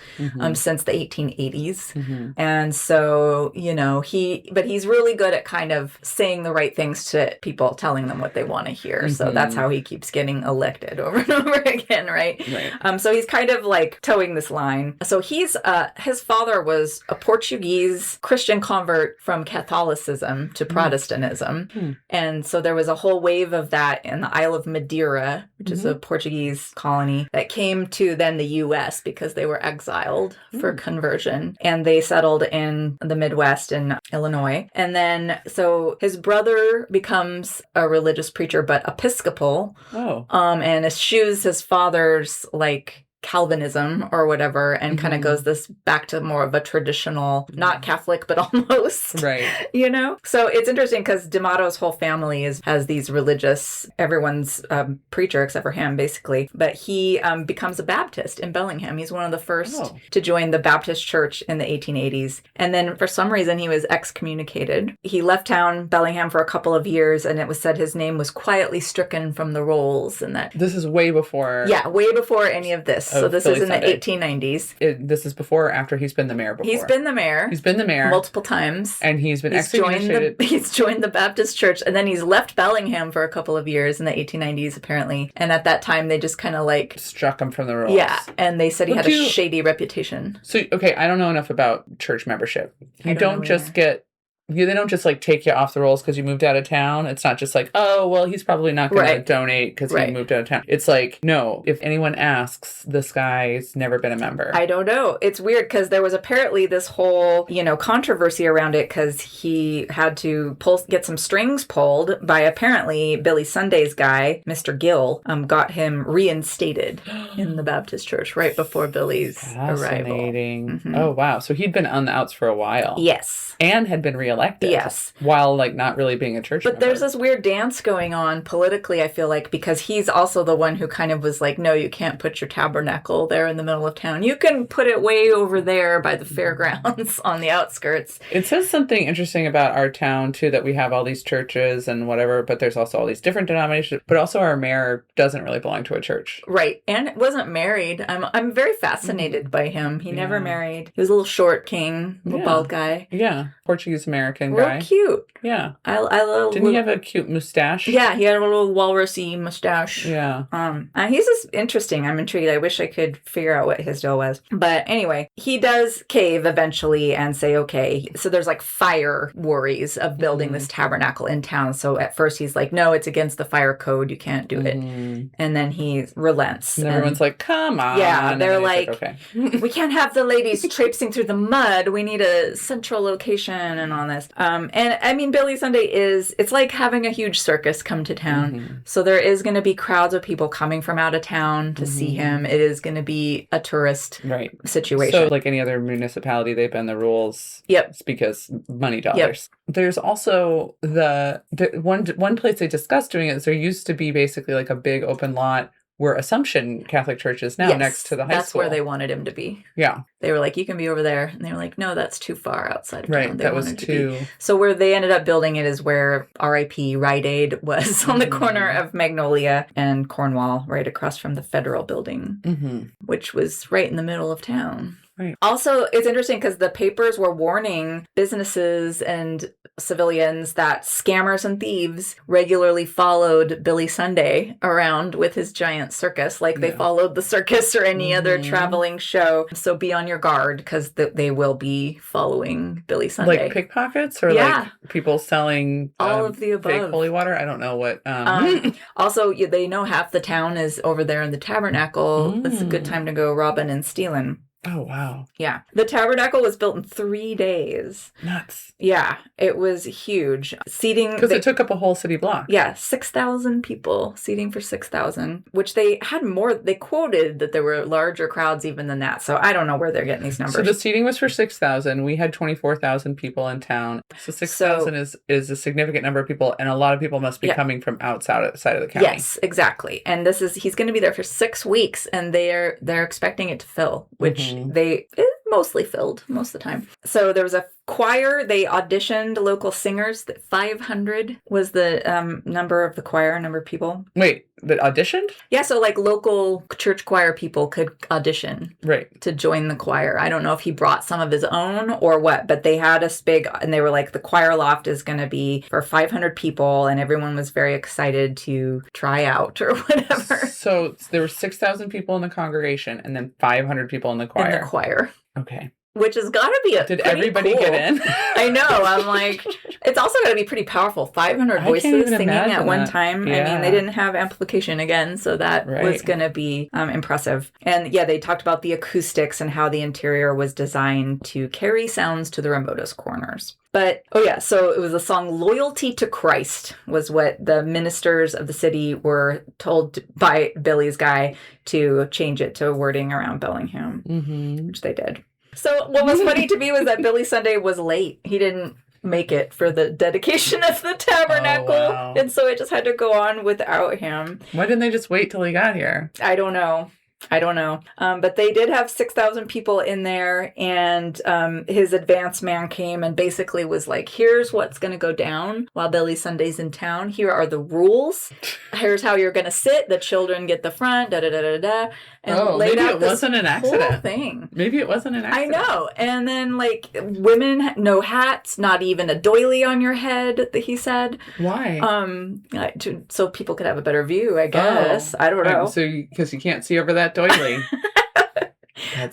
since the 1880s. And so, but he's really good at kind of saying the right things to people, telling them what they want to hear. So that's how he keeps getting elected over and over again, right? So he's kind of towing this line. So he's his father was a Portuguese Christian convert from Catholicism to Protestantism. And so there was a whole wave of that in the Isle of Madeira, which is a Portuguese colony that came to then the U.S. because they were exiled for conversion. And they settled in the Midwest in Illinois. And then so his brother becomes a religious preacher, but Episcopal. And eschews his father's Calvinism or whatever, and kind of goes this back to more of a traditional, not Catholic, but almost, right? So it's interesting because DeMatto's whole family has these religious, everyone's preacher except for him, basically. But he becomes a Baptist in Bellingham. He's one of the first to join the Baptist church in the 1880s. And then for some reason, he was excommunicated. He left town, Bellingham, for a couple of years, and it was said his name was quietly stricken from the rolls. And that this is way before. Yeah, way before any of this. So this is in the 1890s. This is before or after he's been the mayor before? He's been the mayor. He's been the mayor. Multiple times. And he's been excommunicated. He's joined the Baptist church, and then he's left Bellingham for a couple of years in the 1890s, apparently. And at that time, they just kind of struck him from the rolls. Yeah, and they said he had a shady reputation. So, okay, I don't know enough about church membership. They don't just take you off the rolls because you moved out of town. It's not just he's probably not going to donate because he moved out of town. It's no, if anyone asks, this guy's never been a member. I don't know. It's weird because there was apparently this whole, controversy around it because he had to get some strings pulled by apparently Billy Sunday's guy, Mr. Gill, got him reinstated in the Baptist church right before Billy's arrival. Oh, wow. So he'd been on the outs for a while. Yes. And had been reelected. Yes. While not really being a church member. But there's this weird dance going on politically, I feel like, because he's also the one who kind of was no, you can't put your tabernacle there in the middle of town. You can put it way over there by the fairgrounds on the outskirts. It says something interesting about our town, too, that we have all these churches and whatever, but there's also all these different denominations. But also our mayor doesn't really belong to a church. Right. And wasn't married. I'm very fascinated by him. He never married. He was a little short king, little bald guy. Yeah. Portuguese American. American Real guy. cute. Yeah. I love. Didn't he have a cute mustache? Yeah, he had a little walrusy mustache. Yeah. He's just interesting. I'm intrigued. I wish I could figure out what his deal was. But anyway, he does cave eventually and say, okay. So there's like fire worries of building this tabernacle in town. So at first he's like, no, it's against the fire code. You can't do it. And then he relents. And everyone's like, come on. Yeah, they're like, okay. We can't have the ladies traipsing through the mud. We need a central location and all this. And I mean, Billy Sunday it's like having a huge circus come to town. So there is going to be crowds of people coming from out of town to see him. It is going to be a tourist situation. So like any other municipality, they bend the rules. Yep. It's because money dollars. Yep. There's also the one place they discussed doing it is there used to be basically like a big open lot where Assumption Catholic Church is now next to the high school. That's where they wanted him to be. Yeah. They were like, you can be over there. And they were like, no, that's too far outside of town. Right, that was too... So where they ended up building it is where R.I.P. Rite Aid was on the corner of Magnolia and Cornwall, right across from the Federal Building, which was right in the middle of town. Right. Also, it's interesting because the papers were warning businesses and civilians that scammers and thieves regularly followed Billy Sunday around with his giant circus, like they followed the circus or any other traveling show. So be on your guard because they will be following Billy Sunday. Like pickpockets or like people selling all of the above. Fake holy water? I don't know what. Also, they know half the town is over there in the tabernacle. It's a good time to go robbing and stealing. Oh, wow. Yeah. The tabernacle was built in 3 days. Nuts. Yeah. It was huge. Seating. Because it took up a whole city block. Yeah. 6,000 people. Seating for 6,000. Which they had more. They quoted that there were larger crowds even than that. So I don't know where they're getting these numbers. So the seating was for 6,000. We had 24,000 people in town. So 6,000 is a significant number of people. And a lot of people must be coming from outside of the county. Yes, exactly. And he's going to be there for 6 weeks. And they're expecting it to fill, which it's mostly filled most of the time. So there was a choir. They auditioned local singers. 500 was the number of the choir, number of people. Wait, that auditioned? Yeah, so like local church choir people could audition to join the choir. I don't know if he brought some of his own or what, but they had a big, and they were like, the choir loft is going to be for 500 people, and everyone was very excited to try out or whatever. So there were 6,000 people in the congregation and then 500 people in the choir. In the choir. Okay. Which has got to be Did everybody get in? I know. I'm like, it's also got to be pretty powerful. 500 voices singing at one time. Yeah. I mean, they didn't have amplification again, so that was going to be impressive. And yeah, they talked about the acoustics and how the interior was designed to carry sounds to the remotest corners. But, so it was the song Loyalty to Christ was what the ministers of the city were told by Billy's guy to change it to wording around Bellingham, which they did. So what was funny to me was that Billy Sunday was late. He didn't make it for the dedication of the tabernacle. Oh, wow. And so it just had to go on without him. Why didn't they just wait till he got here? I don't know. But they did have 6,000 people in there, and his advance man came and basically was like, here's what's going to go down while Billy Sunday's in town. Here are the rules. Here's how you're going to sit. The children get the front, da-da-da-da-da. And laid maybe out it wasn't an accident. Whole thing. Maybe it wasn't an accident. I know. And then, like, women, no hats, not even a doily on your head, he said. Why? So people could have a better view, I guess. I don't know. So, because you can't see over that doily.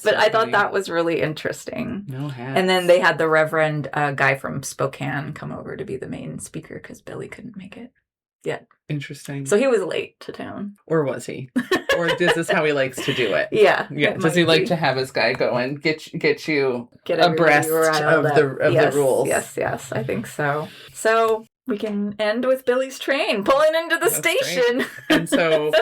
But I thought that was really interesting. No hats. And then they had the Reverend guy from Spokane come over to be the main speaker because Billy couldn't make it yet. Interesting. So he was late to town. Or was he? Or is this how he likes to do it? Yeah. Does he like to have his guy go and get you abreast of the rules? Yes, I think so. So we can end with Billy's train pulling into the station. And so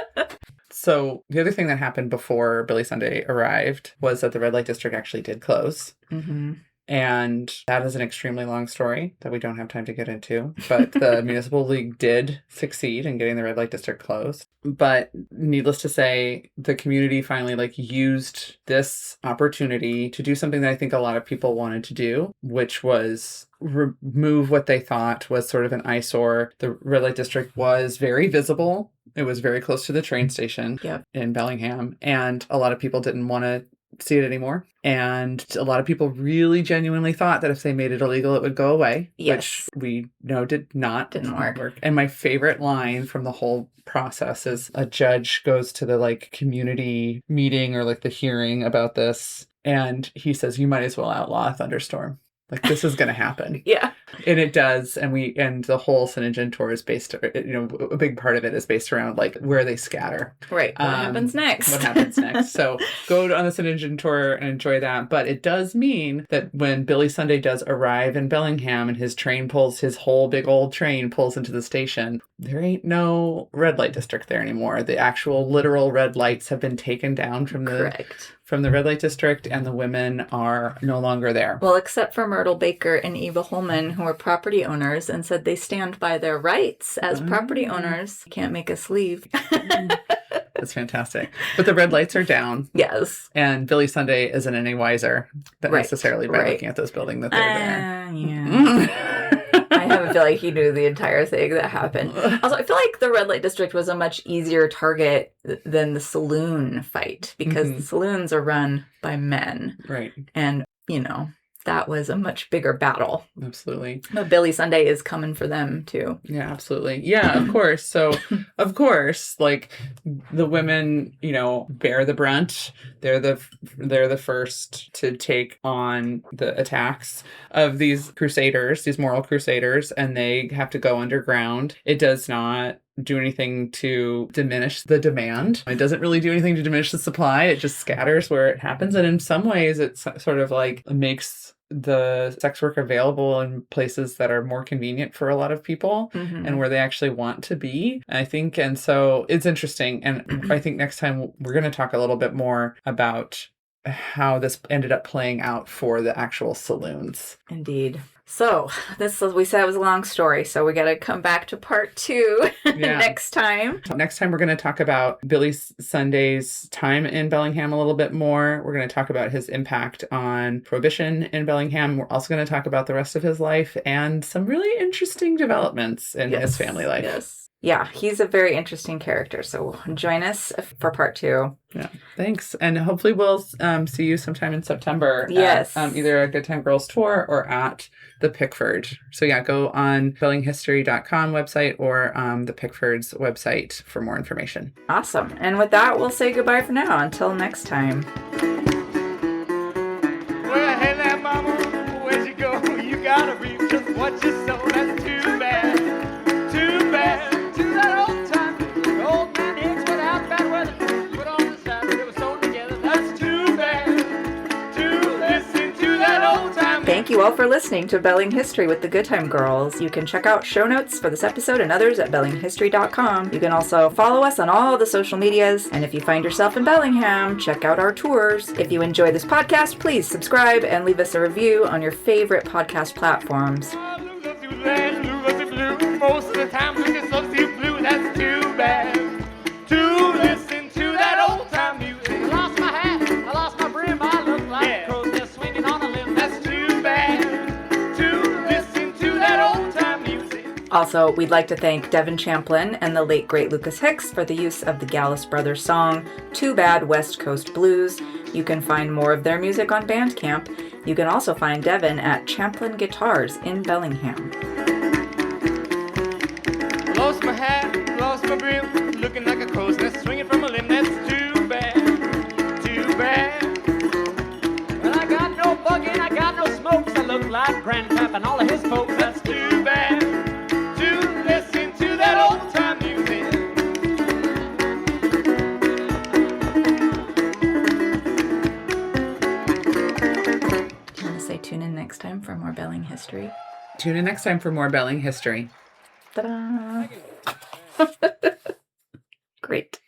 the other thing that happened before Billy Sunday arrived was that the red light district actually did close. Mm-hmm. And that is an extremely long story that we don't have time to get into. But the Municipal League did succeed in getting the red light district closed. But needless to say, the community finally used this opportunity to do something that I think a lot of people wanted to do, which was remove what they thought was sort of an eyesore. The red light district was very visible. It was very close to the train station in Bellingham. And a lot of people didn't want to see it anymore. And a lot of people really genuinely thought that if they made it illegal, it would go away. Yes. Which we know didn't work. And my favorite line from the whole process is a judge goes to the like community meeting or like the hearing about this. And he says, you might as well outlaw a thunderstorm. Like, this is going to happen. Yeah. And it does. And the whole Synogen tour is based, a big part of it is based around like where they scatter. Right. What happens next? So go on the Synogen tour and enjoy that. But it does mean that when Billy Sunday does arrive in Bellingham and his whole big old train pulls into the station, there ain't no red light district there anymore. The actual literal red lights have been taken down from the red light district, and the women are no longer there. Well, except for Myrtle Baker and Eva Holman, who are property owners and said they stand by their rights as property owners. Can't make us leave. That's fantastic. But the red lights are down. Yes. And Billy Sunday isn't any wiser necessarily by looking at this building that they're there. Yeah. I have a feeling like he knew the entire thing that happened. Also, I feel like the red light district was a much easier target than the saloon fight because the saloons are run by men. Right. And, that was a much bigger battle. Absolutely. But Billy Sunday is coming for them, too. Yeah, absolutely. Yeah, of course. So, of course, like, the women, bear the brunt. They're the first to take on the attacks of these crusaders, these moral crusaders, and they have to go underground. It does not do anything to diminish the demand. It doesn't really do anything to diminish the supply. It just scatters where it happens. And in some ways, it's sort of like makes the sex work available in places that are more convenient for a lot of people and where they actually want to be. And so it's interesting. And I think next time we're going to talk a little bit more about how this ended up playing out for the actual saloons. Indeed. So we said it was a long story, so we got to come back to part 2 next time. Next time we're going to talk about Billy Sunday's time in Bellingham a little bit more. We're going to talk about his impact on Prohibition in Bellingham. We're also going to talk about the rest of his life and some really interesting developments in his family life. Yes. Yeah, he's a very interesting character. So join us for part 2. Yeah, thanks. And hopefully we'll see you sometime in September. Yes. At either a Good Time Girls tour or at the Pickford. So yeah, go on bellinghistory.com website or the Pickford's website for more information. Awesome. And with that, we'll say goodbye for now. Until next time. Well, hey there, mama, where'd you go? You gotta reap just what you sow. That's too bad. Too bad. Thank you all for listening to Belling History with the Good Time Girls. You can check out show notes for this episode and others at bellinghistory.com. You can also follow us on all the social medias. And if you find yourself in Bellingham, check out our tours. If you enjoy this podcast, please subscribe and leave us a review on your favorite podcast platforms. Most of the time, blue, that's too bad. To listen to that old time music. I lost my hat, I lost my brim, I look like crows just swinging on a limb. That's too bad. To listen to that old time music. Also, we'd like to thank Devin Champlin and the late great Lucas Hicks for the use of the Gallus Brothers song, Too Bad West Coast Blues. You can find more of their music on Bandcamp. You can also find Devin at Champlin Guitars in Bellingham. Lost my hat, lost my brim, looking like a crow's nest swinging from a limb. That's too bad, too bad. Well, I got no bugging, I got no smokes. I look like Grandpap and all of his folks. That's too bad to listen to that old time music. I want to say tune in next time for more Belling History. Tune in next time for more Belling History. Ta-da! Great.